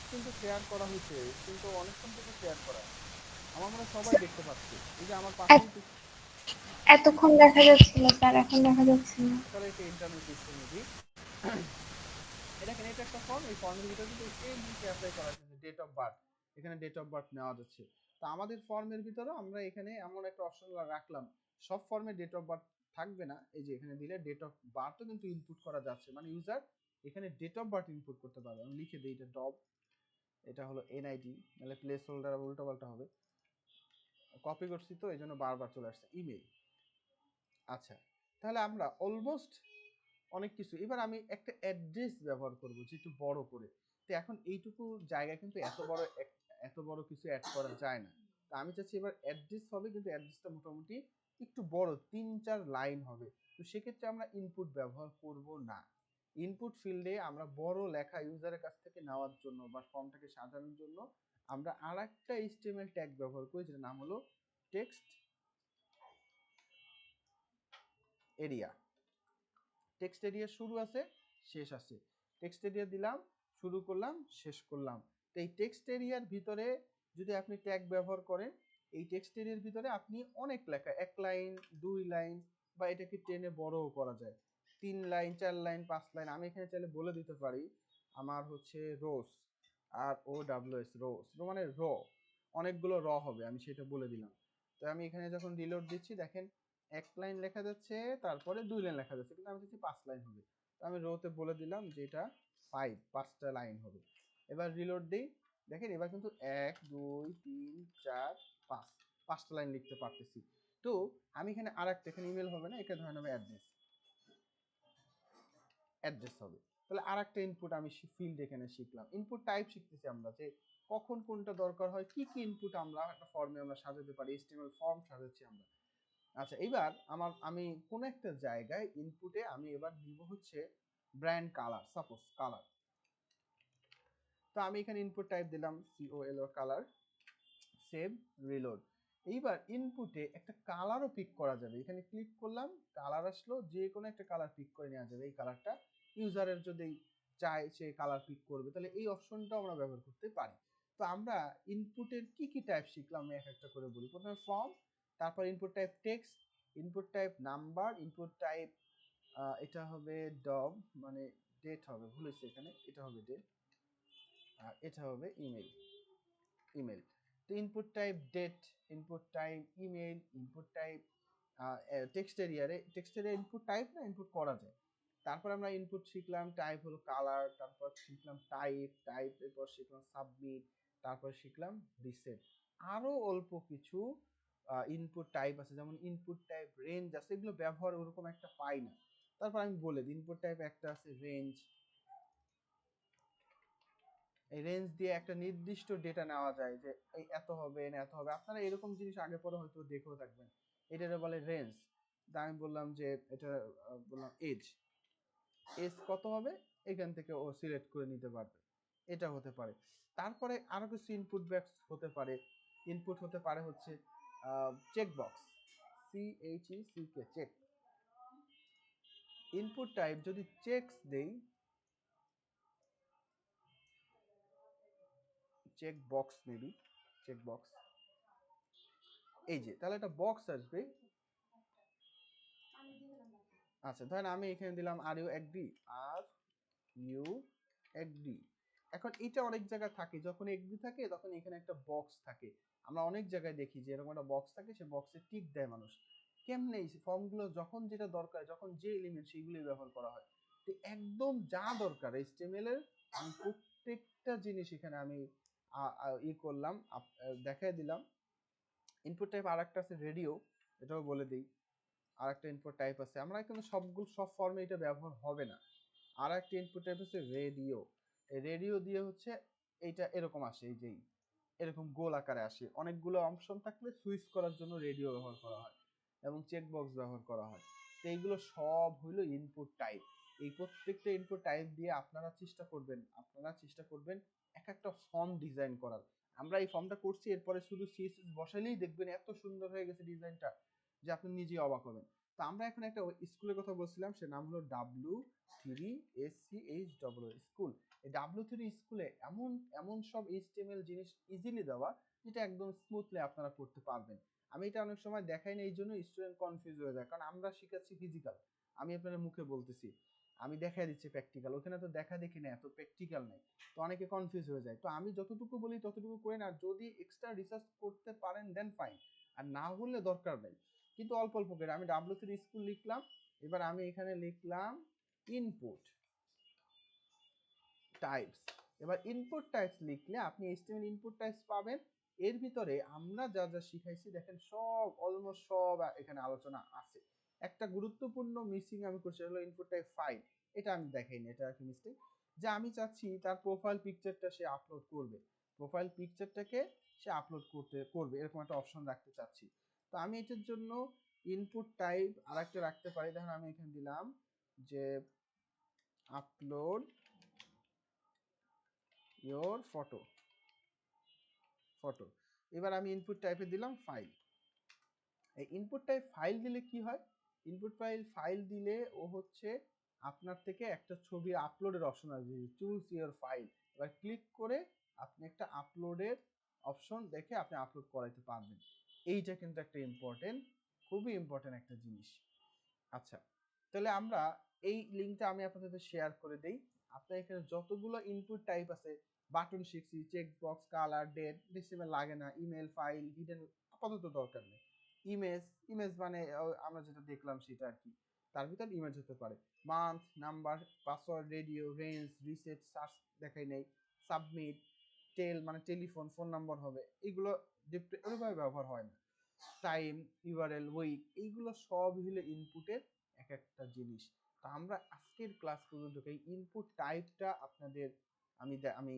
স্ক্রিন তো শেয়ার করা হয়েছে, স্ক্রিন তো অনেকক্ষণ থেকে শেয়ার করা, আমার মনে হয় সবাই দেখতে পাচ্ছে, এই যে আমার পাশেই তো। এতক্ষণ দেখা যাচ্ছিল স্যার, এখন দেখা যাচ্ছে না। তাহলে এটা ইন্টারনেট ইস্যু মেবি। দেখেন এটা একটা ফর্ম, এই ফর্মের ভিতরে কিন্তু সেম জিনিস অ্যাপ্লাই করা আছে, ডেট অফ বার্থ, এখানে ডেট অফ বার্থ নেওয়া যাচ্ছে। তো আমাদের ফর্মের ভিতরেও আমরা এখানে এমন একটা অপশন রাখলাম, সব ফর্মে ডেট অফ বার্থ থাকবে না, এই যে এখানে দিলে ডেট অফ বার্থও কিন্তু ইনপুট করা যাচ্ছে, মানে ইউজার এখানে ডেট অফ বার্থ ইনপুট করতে পারবে। আমি লিখে দিই এটা ডব, এটা হলো এনআইডি, নাহলে প্লেস হোল্ডার উল্টো পাল্টা হবে, কপি করছি তো এই জন্য বারবার চলে আসছে। ইমেল, আচ্ছা তাহলে আমরা অলমোস্ট অনেক কিছু, এবার আমি একটা অ্যাড্রেস ব্যবহার করব যেটু বড় করে। তো এখন এইটুকু জায়গায় কিন্তু এত বড় কিছু অ্যাড করা যায় না। তো আমি চাচ্ছি এবার অ্যাড্রেস হবে, কিন্তু অ্যাড্রেসটা মোটামুটি একটু বড়, 3-4 লাইন হবে। তো সেক্ষেত্রে আমরা ইনপুট ব্যবহার করব না। ইনপুট ফিল্ডে আমরা বড় লেখা ইউজারের কাছ থেকে নেওয়ার জন্য বা ফর্মটাকে সাজানোর জন্য আমরা আরেকটা HTML ট্যাগ ব্যবহার করি, যেটার নাম হলো টেক্সট এরিয়া। টেক্সট এরিয়া শুরু আছে, শেষ আছে। টেক্সট এরিয়া দিলাম, শুরু করলাম, শেষ করলাম। তো এই টেক্সট এরিয়ার ভিতরে যদি আপনি ট্যাগ ব্যবহার করেন, এই টেক্সট এরিয়ার ভিতরে আপনি অনেক লেখা, 1 লাইন 2 লাইন বা এটাকে টেনে বড়ও করা যায়, 3 লাইন 4 লাইন 5 লাইন। আমি এখানে চাইলে বলে দিতে পারি আমার হচ্ছে রোস, ROWS, রোস মানে র, অনেকগুলো র হবে, আমি সেটা বলে দিলাম। তো আমি এখানে যখন রিলোড দিচ্ছি দেখেন 1 লাইন লেখা যাচ্ছে, তারপরে 2 লাইন লেখা যাচ্ছে, কিন্তু আমি চাচ্ছি 5 লাইন হবে। তো আমি রোতে বলে দিলাম যে এটা 5টা লাইন হবে। এবার রিলোড দিই, দেখেন এবার কিন্তু 1 2 3 4 5 5টা লাইন লিখতে পারতেছি। তো আমি এখানে আরেকটা, এখানে ইমেল হবে না, এটা ধরে নেবে অ্যাড্রেস হবে। তাহলে আরেকটা ইনপুট আমি ফিল্ড এখানে শিখলাম। ইনপুট টাইপ শিখতেছি আমরা, যে কখন কোনটা দরকার হয়, কি কি ইনপুট আমরা একটা ফর্মে আমরা সাজাতে পারি, HTML ফর্ম সাজাচ্ছি আমরা। আচ্ছা এবার আমি কোন একটা জায়গায় ইনপুটে আমি এবার দিব হচ্ছে ব্র্যান্ড কালার, সাপোজ কালার। তো আমি এখানে ইনপুট টাইপ দিলাম COL কালার, সেভ, রিলোড। এইবার ইনপুটে একটা কালারও পিক করা যাবে, এখানে ক্লিক করলাম, কালার আসলো, যে কোনো একটা কালার পিক করে নেওয়া যাবে। এই কালারটা ইউজারের যদি চায় সে কালার পিক করবে, তাহলে এই অপশনটাও আমরা ব্যবহার করতে পারি। তো আমরা ইনপুটের কি কি টাইপ শিখলাম আমি এক একটা করে বলি। প্রথমে ফর্ম, তারপর input type text, input type number, input type এটা হবে ডব মানে ডেট হবে, ভুল হয়েছে এখানে, এটা হবে ডেট, আর এটা হবে ইমেল। তো input type date, input type email, input type text area input type না ইনপুট করা যায়। তারপর আমরা ইনপুট শিখলাম, টাইপ হলো কালার, তারপর শিখলাম টাইপ এরপর শিখলাম সাবমিট, তারপর শিখলাম রিসেট। আরো অল্প কিছু ইনপুট টাইপ আছে, যেমন ইনপুট টাইপ রেঞ্জ আছে, এগুলো ব্যবহার ওরকম একটা পাই না। তারপর আমি বলে দিই, ইনপুট টাইপ একটা আছে রেঞ্জ, এই রেঞ্জ দিয়ে একটা নির্দিষ্ট ডেটা নেওয়া যায়, যে এই এত হবে না এত হবে। আপনারা এরকম জিনিস আগে পরে হয়তো দেখেও থাকবেন, এটা বলে রেঞ্জ। তা আমি বললাম যে এটা বললাম এজ কত হবে, এখান থেকে ও সিলেক্ট করে নিতে পারবে, এটা হতে পারে। তারপরে আরো কিছু ইনপুট বক্স হতে পারে, ইনপুট হতে পারে হচ্ছে check box, CHECK, check. Input type যদি চেকস দেই, check box maybe, check box, এই যে তাহলে একটা বক্স আসবে। আচ্ছা ধরেন আমি এখানে দিলাম আর ইউ এগ্রি। এখন এটা অনেক জায়গায় থাকে, যখন এগ্রি থাকে তখন এখানে একটা বক্স থাকে। আমরা অনেক জায়গায় দেখি যে এরকম একটা বক্স থাকে, সে বক্সে টিক দেয় মানুষ। কেমনে এই ফর্মগুলো যখন যেটা দরকার, যখন যে এলিমেন্ট সেগুলোই ব্যবহার করা হয়। তো একদম যা দরকার HTML এর আমি প্রত্যেকটা জিনিস এখানে আমি করলাম, দেখাই দিলাম। ইনপুট টাইপ আর একটা আছে রেডিও, এটাও বলে দিই। আর একটা ইনপুট টাইপ আছে, আমরা কিন্তু সব ফর্মে এটা ব্যবহার হবে না। আর একটা ইনপুট টাইপ হচ্ছে রেডিও। এই রেডিও দিয়ে হচ্ছে এইটা এরকম আসে, এই যে এরকম গোল আকারে আসে, অনেকগুলো অপশন থাকলে সুইচ করার জন্য রেডিও ব্যবহার করা হয় এবং চেক বক্স ব্যবহার করা হয়। তো এইগুলো সব হইলো ইনপুট টাইপ। এই প্রত্যেকটা ইনপুট টাইপ দিয়ে আপনারা চেষ্টা করবেন এক একটা ফর্ম ডিজাইন করার। আমরা এই ফর্মটা করছি, এরপরে শুধু CSS বসালেই দেখবেন এত সুন্দর হয়ে গেছে ডিজাইনটা যে আপনি নিজেই অবাক হবেন। তো আমরা এখন একটা স্কুলের কথা বলছিলাম, সে নাম হলো W3SCH স্কুল। এই W3 স্কুলে এমন এমন সব HTML জিনিস ইজিলি দেওয়া, যেটা একদম স্মুথলি আপনারা করতে পারবেন। আমি এটা অনেক সময় দেখাই না, এই জন্য স্টুডেন্ট কনফিউজ হয়ে যায়, কারণ আমরা শিখাচ্ছি ফিজিক্যাল, আমি আপনাদের মুখে বলতেছি। আমি দেখাই দিচ্ছি প্র্যাকটিক্যাল, ওখানে তো দেখা দেখি না, এত প্র্যাকটিক্যাল নেই, তো অনেকে কনফিউজ হয়ে যায়। তো আমি যতটুকু বলি ততটুকু করেন, আর যদি এক্সট্রা রিসার্চ করতে পারেন দেন ফাইন, আর না হলে দরকার নেই, কিন্তু অল্প অল্প করে। আমি W3 স্কুল লিখলাম, এবার আমি এখানে লিখলাম ইনপুট টাইপস। এবার ইনপুট টাইপস লিখলে আপনি HTML ইনপুট টাইপস পাবেন। এর ভিতরে আমরা যা যা শিখাইছি দেখেন সব অলমোস্ট সব এখানে আলোচনা আছে। একটা গুরুত্বপূর্ণ মিসিং আমি করছি, হলো ইনপুট টাইপ ফাইল। এটা আমি দেখাইনি, এটা কি মিস্টেক, যে আমি চাচ্ছি তার প্রোফাইল পিকচারটা সে আপলোড করবে, প্রোফাইল পিকচারটাকে সে আপলোড করবে এরকম একটা অপশন রাখতে চাচ্ছি। তো আমি এটার জন্য ইনপুট টাইপ আরেকটা রাখতে পারি। দেখুন আমি এখানে দিলাম যে আপলোড ইয়োর ফটো। এবার আমি ইনপুট টাইপে দিলাম ফাইল। এই ইনপুট টাইপ ফাইল দিলে কি হয়, ইনপুট ফাইল দিলে ও হচ্ছে আপনার থেকে একটা ছবি আপলোডের অপশন আসবে, চুজ ইওর ফাইল। এবার ক্লিক করে আপনি একটা আপলোডের অপশন দেখে আপনি আপলোড করাইতে পারবেন। এইটা কিন্তু একটা ইম্পর্টেন্ট, খুবই ইম্পর্টেন্ট একটা জিনিস। আচ্ছা, তাহলে আমরা এই লিঙ্কটা আমি আপনাদের শেয়ার করে দেই। আপনার এখানে যতগুলো ইনপুট টাইপ আছে, বাটন শিখছি, check box, colour, date, decimal লাগে না, ইমেল, ফাইল, হিডেন আপাতত দরকার নেই। ইমেজ মানে আমরা যেটা দেখলাম সেটা আর কি, তার ভিতর ইমেজ হতে পারে। Month, number, password, radio, range, reset, search দেখাই নেই, সাবমিট, মানে টেলিফোন, ফোন নাম্বার হবে, এগুলো ওইভাবে ব্যবহার হয় না। টাইম, ইউআরএল, উইক, এইগুলো সব হলো ইনপুটের এক একটা জিনিস। তো আমরা আজকের ক্লাস পর্যন্ত এই ইনপুট টাইপটা আপনাদের আমি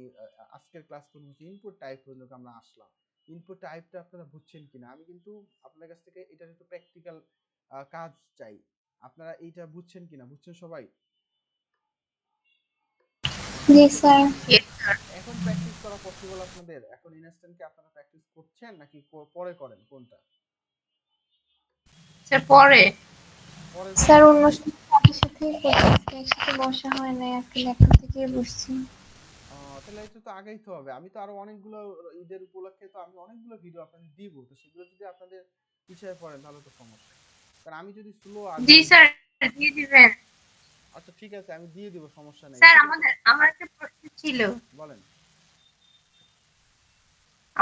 আজকের ক্লাস পর্যন্ত ইনপুট টাইপ পর্যন্ত আমরা আসলাম। ইনপুট টাইপটা আপনারা বুঝছেন কিনা, আমি কিন্তু আপনাদের কাছ থেকে এটা একটু প্র্যাকটিক্যাল কাজ চাই। আপনারা এইটা বুঝছেন কিনা, বুঝছেন সবাই? জি স্যার। এখন প্র্যাকটিস করা পসিবল আপনাদের? এখন ইনস্ট্যান্ট কি আপনারা প্র্যাকটিস করছেন নাকি পরে করেন, কোনটা? স্যার পরে পরে স্যার অন্য সাথে সাথেই করতেছি, একসাথে বসা হয় না, একটা ল্যাপটপ থেকে বসছি। তাহলে এটা তো আগাইতে হবে। আমি তো আরো অনেকগুলো ঈদের উপলক্ষে তো আমি অনেকগুলো ভিডিও আপনাদের দিব, তো সেগুলো যদি আপনাদের পিছিয়ে পড়েন তাহলে তো সমস্যা। কারণ আমি যদি স্লো জি আগাই। স্যার দিয়ে দিবেন। আচ্ছা ঠিক আছে, আমি দিয়ে দিব, সমস্যা নেই, স্যার কিন্তু আমার একটা প্রশ্ন ছিল। বলেন।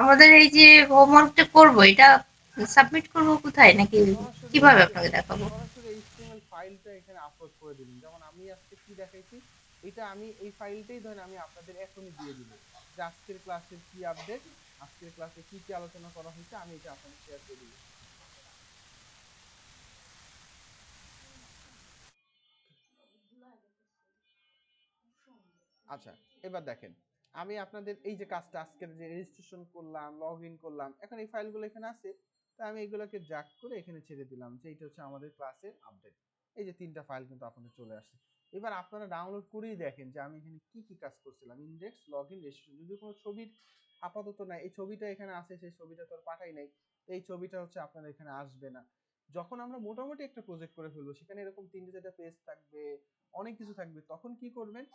আমাদের এই যে হোমওয়ার্কটা করব, এটা সাবমিট করব কোথায়, নাকি সরাসরি কিভাবে আপনাকে দেখাবো? সরাসরি HTML ফাইলটা এখানে আপলোড করে দিবেন। যেমন আমি আজকে কি দেখাইছি, এটা আমি এই ফাইলটাই ধরেন আমি আপনাদের এখনই দিয়ে দিব, যে আজকের ক্লাসের কি আপডেট, আজকের ক্লাসে কি কি আলোচনা করা হয়েছে, আমি এটা আপনাদের শেয়ার করে দিব। আচ্ছা, এবার দেখেন, আমি আপনাদের এই যে কাজটা আজকের যে রেজিস্ট্রেশন করলাম, লগ ইন করলাম, এখন এই ফাইলগুলো এখানে আছে, তো আমি এগুলোকে ড্র্যাগ করে এখানে ছেড়ে দিলাম যে এটা হচ্ছে আমাদের ক্লাসের আপডেট। এই যে 3টা ফাইল কিন্তু আপনাদের চলে আসছে। এবার আপনারা ডাউনলোড করেই দেখেন যে আমি এখানে কি কি কাজ করছিলাম। ইনডেক্স, লগ ইন, রেজিস্ট্রেশন, যদি কোনো ছবির আপাতত নাই, এই ছবিটা এখানে আছে, সেই ছবিটা তো আর পাঠাই নাই, তো এই ছবিটা হচ্ছে আপনার এখানে আসবে না। যখন আমরা মোটামুটি একটা প্রজেক্ট করে ফেলবো, সেখানে এরকম 3-4টা পেজ থাকবে, অনেক কিছু থাকবে, তখন কি করবেন,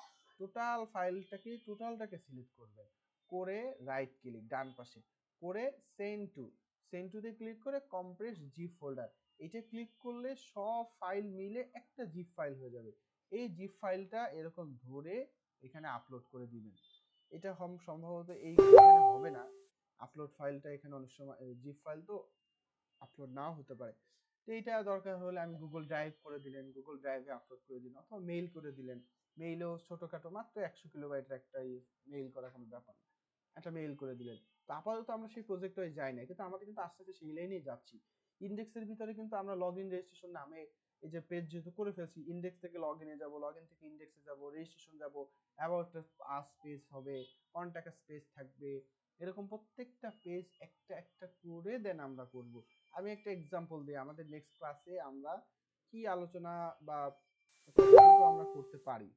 টোটালটাকে সিলেক্ট করবেন, করে রাইট ক্লিক ডান পাশে, করে সেন্ড টুতে ক্লিক করে কম্প্রেস জিপ ফোল্ডার, এটা ক্লিক করলে সব ফাইল মিলে একটা জিপ ফাইল হয়ে যাবে। এই জিপ ফাইলটা এরকম ধরে এখানে আপলোড করে দিবেন। এটা সম্ভবত এই হবে না, আপলোড ফাইলটা এখানে অনেক সময় জিপ ফাইল তো আপলোড নাও হতে পারে। তো এইটা দরকার হলে আমি গুগল ড্রাইভ করে দিলেন, গুগল ড্রাইভে আপলোড করে দিলেন, অথবা মেইল করে দিলেন। মেইলেও ছোটখাটো মাত্র 100 কিলোবাইটের একটা মেইল করা কোনো ব্যাপার না, একটা মেইল করে দিলেন। তো আপাতত আমরা সেই প্রজেক্টে যাই না, কিন্তু আমাদের কিন্তু আস্তে আস্তে সেই লাইনেই যাচ্ছি। ইন্ডেক্সের ভিতরে কিন্তু আমরা লগ ইন রেজিস্ট্রেশন নামে এই যে পেজ যেহেতু করে ফেলছি, ইন্ডেক্স থেকে লগ ইনে যাবো, লগ ইন থেকে ইন্ডেক্সে যাবো, রেজিস্ট্রেশন যাবো, অ্যাবাউট আস পেজ হবে, কন্ট্যাক্ট পেজ থাকবে, এরকম প্রত্যেকটা পেজ একটা একটা করে দেন আমরা করব। আমি একটা এক্সাম্পল দিই, আমাদের নেক্সট ক্লাসে আমরা কি আলোচনা বা কতটুকু আমরা করতে পারি।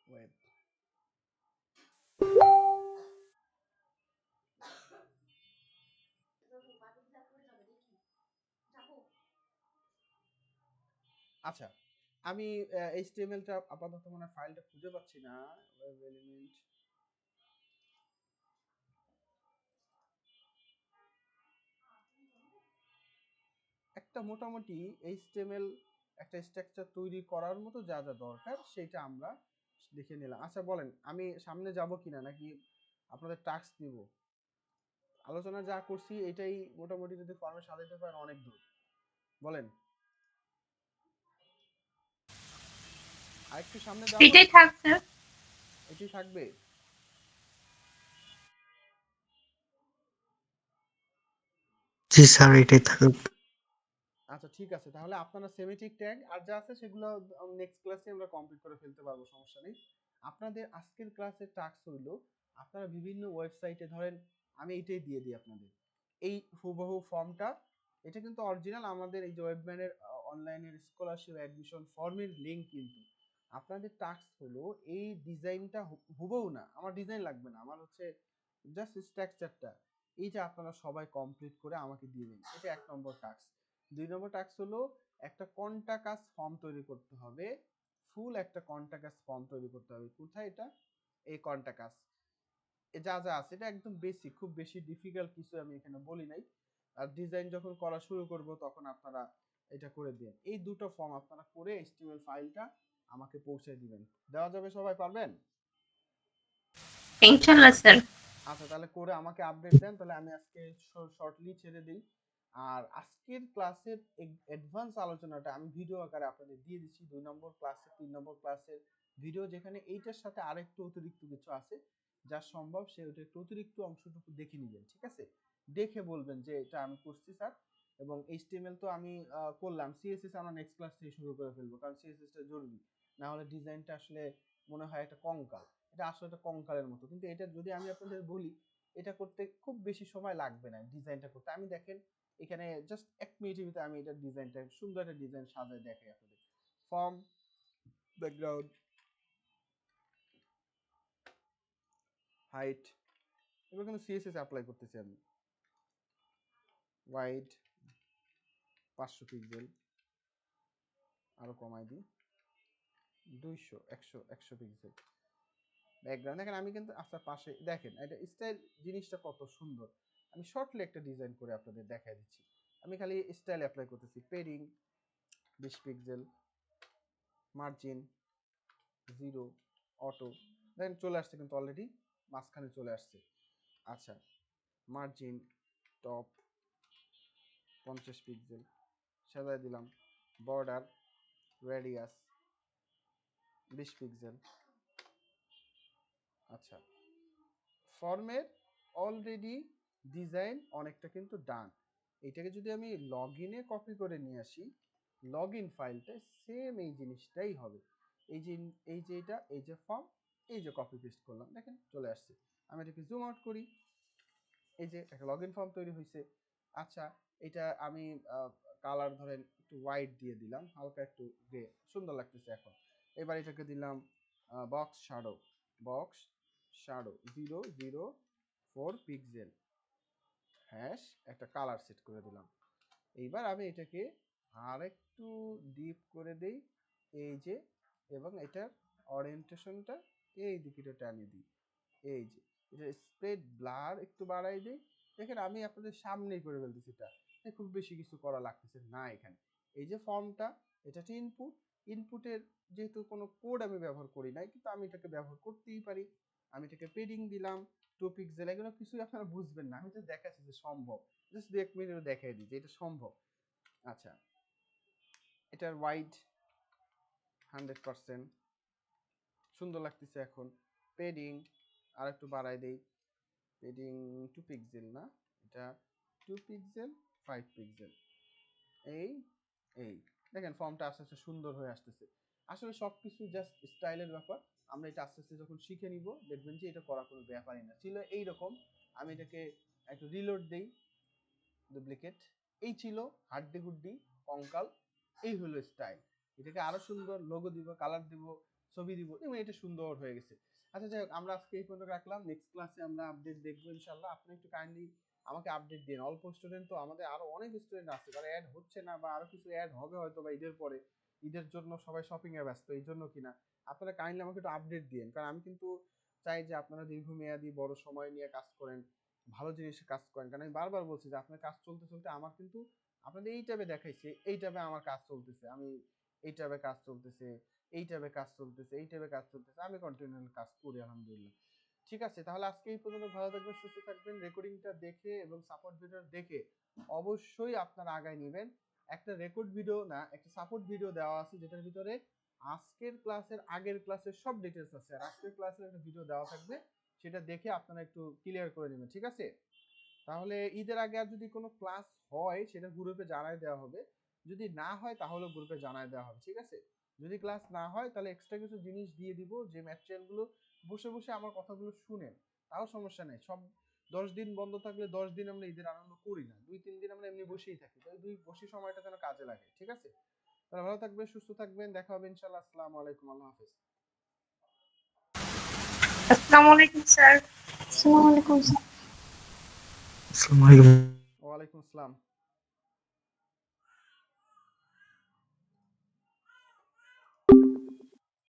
ওয়েট, আচ্ছা, আমি এইচটিএমএলটা আপাতত মনে ফাইলটা খুঁজে পাচ্ছি না, ওয়েব এলিমেন্ট, একটা মোটামুটি এইচটিএমএল একটা স্ট্রাকচার তৈরি করার মতো যা যা দরকার সেটা আমরা দেখে নিলাম। আচ্ছা বলেন, আমি সামনে যাব কিনা নাকি আপনাদের টাস্ক দিব? আলোচনা যা করছি এটাই মোটামুটি যদি ফর্মে সাজাইতে পারেন অনেক দূর। বলেন, আরেকটু সামনে যাবো এটাই নাকি থাক স্যার। এটাই থাকবে? জি স্যার, এটাই থাকুক। আচ্ছা ঠিক আছে, তাহলে আপনারা সেমেটিক ট্যাগ আর যা আছে সেগুলো নেক্সট ক্লাসে আমরা কমপ্লিট করে ফেলতে পারবো, সমস্যা নেই। আপনাদের আজকের ক্লাসের টাস্ক হইলো আপনারা বিভিন্ন ওয়েবসাইটে ধরেন, আমি এইটাই দিয়ে দিই আপনাদের এই হুবহু ফর্মটা। এটা কিন্তু অরিজিনাল আমাদের এই যে ওয়েবম্যানের অনলাইনের স্কলারশিপ অ্যাডমিশন ফর্মের লিংক। কিন্তু আপনাদের টাস্ক হলো এই ডিজাইনটা হুবহু না, আমার ডিজাইন লাগবে না, আমার হচ্ছে জাস্ট স্ট্রাকচারটা এইটা আপনারা সবাই কমপ্লিট করে আমাকে দিবেন। এটা 1 নম্বর টাস্ক। 2 নম্বর টাস্ক হলো একটা কন্টাকাস ফর্ম তৈরি করতে হবে, ফুল একটা কন্টাকাস ফর্ম তৈরি করতে হবে। কোথায় এটা? এই কন্টাকাস যা যা আছে এটা একদম বেসিক, খুব বেশি ডিফিকাল্ট কিছু আমি এখানে বলি নাই। আর ডিজাইন যখন করা শুরু করব তখন আপনারা এটা করে দিন। এই দুটো ফর্ম আপনারা করে HTML ফাইলটা আমাকে পৌঁছে দিবেন। দেওয়া যাবে? সবাই পারবেন? ইনশাআল্লাহ স্যার। আচ্ছা তাহলে করে আমাকে আপডেট দেন, তাহলে আমি আজকে শর্টলি ছেড়ে দিই। আর আজকের ক্লাসের অ্যাডভান্স আলোচনাটা আমি ভিডিও আকারে আপনাদের দিয়ে দিচ্ছি 2 নম্বর ক্লাসে 3 নম্বর ক্লাসের ভিডিও, যেখানে এইটার সাথে আরেকটু অতিরিক্ত কিছু আছে, যা সম্ভব সে ওটা একটু অতিরিক্ত অংশটুকু দেখে নেবেন, ঠিক আছে? দেখে বলবেন যে এটা আমি করছি স্যার। এবং HTML তো আমি করলাম, CSS আমরা নেক্সট ক্লাস থেকে শুরু করে ফেলবো, কারণ CSS টা জরুরি। না হলে ডিজাইনটা আসলে মনে হয় একটা কঙ্কাল, এটা আসলে একটা কঙ্কালের মতো। কিন্তু এটা যদি আমি আপনাদের বলি, এটা করতে খুব বেশি সময় লাগবে না। ডিজাইনটা করতে আমি দেখেন এখানে জাস্ট 1 মিনিটের ভিতরে আমি এটা ডিজাইনটা সুন্দর একটা ডিজাইন সাজায় দেখাই আপনাদের। ফর্ম, ব্যাকগ্রাউন্ড, হাইট, এবার কিন্তু CSS অ্যাপ্লাই করতেছি আমি। ওয়াইড 500 পিক্সেল, আরো কমাই দিই 200 100 100 পিক্সেল। ব্যাকগ্রাউন্ড দেখেন আমি কিন্তু আপনার পাশে দেখেন এটা স্টাইল জিনিসটা কত সুন্দর। আমি শর্টলি একটা ডিজাইন করে আপনাদের দেখাই দিচ্ছি। আমি খালি স্টাইল অ্যাপ্লাই করতেছি। পেডিং 20 পিক্সেল, মার্জিন 0, অটো, দেখেন চলে আসছে কিন্তু অলরেডি মাঝখানে চলে আসছে। আচ্ছা, মার্জিন টপ 50 পিক্সেল সাজায় দিলাম। Border radius 20 pixel. আচ্ছা, ফর্মের অলরেডি ডিজাইন অনেকটা কিন্তু ডান। এটাকে যদি আমি লগইনে কপি করে নিয়ে আসি, লগইন ফাইলটা সেম এই জিনিসটাই হবে। এই যে এটা এই যে ফর্ম, এই যে কপি পেস্ট করলাম, দেখেন চলে আসছে। আমি এটাকে জুম আউট করি, এই যে একটা লগইন ফর্ম তৈরি হয়েছে। আচ্ছা, এটা আমি কালার ধরেন একটু হোয়াইট দিয়ে দিলাম, হালকা একটু গ্রে, সুন্দর লাগতেছে এখন। এবার এটাকে দিলাম box shadow, box shadow 004 pixel, hash একটা কালার সেট করে দিলাম। এইবার আমি এটাকে আর একটু ডিপ করে দেই, এই যে, এবং এটার ওরিয়েন্টেশনটা এই দিকে টানিয়ে দিই, এই যে এটা স্প্রেড ব্লার একটু বাড়াই দিই। দেখেন আমি আপনাদের সামনেই করে ফেলতেছি, এটা খুব বেশি কিছু করা লাগতেছে না এখানে। এই যে ফর্মটা, এটা হচ্ছে ইনপুট, ইনপুটের যেহেতু কোনো কোড আমি ব্যবহার করি নাই, কিন্তু আমি এটাকে ব্যবহার করতেই পারি। আমি এটাকে পেডিং দিলাম 2 পিক্সেল, এগুলো কিছুই আপনারা বুঝবেন না, আমি তো দেখাচ্ছি যে সম্ভব, জাস্ট 1 মিনিটে দেখাই দিই যে এটা সম্ভব। আচ্ছা, এটার ওয়াইড 100%, সুন্দর লাগতেছে এখন। পেডিং আর একটু বাড়াই দেই, পেডিং 2 পিক্সেল না, এটা 2 পিক্সেল 5 পিক্সেল। এই এই দেখেন ফর্মটা আস্তে আস্তে সুন্দর হয়ে আসতেছে। আসলে সবকিছু জাস্ট স্টাইলের ব্যাপার। আমরা এটা আস্তে আস্তে যখন শিখে নিব, দেখবেন যে এটা করা কোনো ব্যাপারই না। ছিল এইরকম, আমি এটাকে একটু রিলোড দেই, ডুপ্লিকেট, এই ছিল হাড্ডি গুড্ডি কঙ্কাল, এই হলো স্টাইল। এটাকে আরো সুন্দর লোগো দিব, কালার দিব, ছবি দিব, এবং এটা সুন্দর হয়ে গেছে। আচ্ছা যাই হোক, আমরা আজকে এই পর্যন্ত রাখলাম। নেক্সট ক্লাসে আমরা আপডেট দেখবো ইনশাল্লাহ। আপনি একটু কাইন্ডলি আমাকে আপডেট দিন। অল্প স্টুডেন্ট তো, আমাদের আরো অনেক স্টুডেন্ট আছে যারা অ্যাড হচ্ছে না, বা আরো কিছু অ্যাড হবে হয়তো বা ঈদের পরে। ঈদের জন্য সবাই শপিং এ ব্যস্ত, এই জন্য কিনা আপনারা কাইন্ডলি আমাকে একটু আপডেট দিন, কারণ আমি কিন্তু চাই যে আপনারা দীর্ঘমেয়াদী বড় সময় নিয়ে কাজ করেন, ভালো জিনিসে কাজ করেন। কারণ আমি বারবার বলছি যে আপনার কাজ চলতে চলতে আমার কিন্তু আপনাদের এই ট্যাবে দেখাইছে, এই ট্যাবে আমার কাজ চলতেছে, আমি এই ট্যাবে কাজ চলতেছে, এই ট্যাবে কাজ চলতেছে, এই ট্যাবে কাজ চলতেছে, আমি কন্টিনিউ কাজ করি আলহামদুলিল্লাহ। ঠিক আছে, তাহলে আজকে এই পর্যন্ত। ভালো থাকবেন, সুস্থ থাকবেন। রেকর্ডিংটা দেখে এবং সাপোর্ট ভিডিও দেখে অবশ্যই আপনারা আগায় নেবেন। একটা রেকর্ড ভিডিও না, একটা সাপোর্ট ভিডিও দেওয়া আছে যেটার ভিতরে আজকের ক্লাসের আগের ক্লাসের সব ডিটেলস আছে, আর আজকের ক্লাসের একটা ভিডিও দেওয়া থাকবে, সেটা দেখে আপনারা একটু ক্লিয়ার করে নেবেন। ঠিক আছে, তাহলে ঈদের আগে আর যদি কোনো ক্লাস হয় সেটা গ্রুপে জানায় দেওয়া হবে, যদি না হয় তাহলে গ্রুপে জানায় দেওয়া হবে। ঠিক আছে, যদি ক্লাস না হয় তাহলে এক্সট্রা কিছু জিনিস দিয়ে দিব, যে ম্যাটেরিয়ালগুলো বসে বসে আমার কথাগুলো শুনেন, তাও সমস্যা নেই। সব 10 দিন বন্ধ থাকলে 10 দিন আমরা ঈদের আনন্দ করি না, 2-3 দিন আমরা এমনি বসেই থাকি, তাই বসে সময়টা যেন কাজে লাগে। ঠিক আছে, তাহলে ভালো থাকবেন, সুস্থ থাকবেন, দেখা হবে ইনশাআল্লাহ। আসসালামু আলাইকুম, আল্লাহ হাফেজ। আসসালামু আলাইকুম স্যার। আসসালামু আলাইকুম স্যার। আসসালামু আলাইকুম। ওয়ালাইকুম আসসালাম।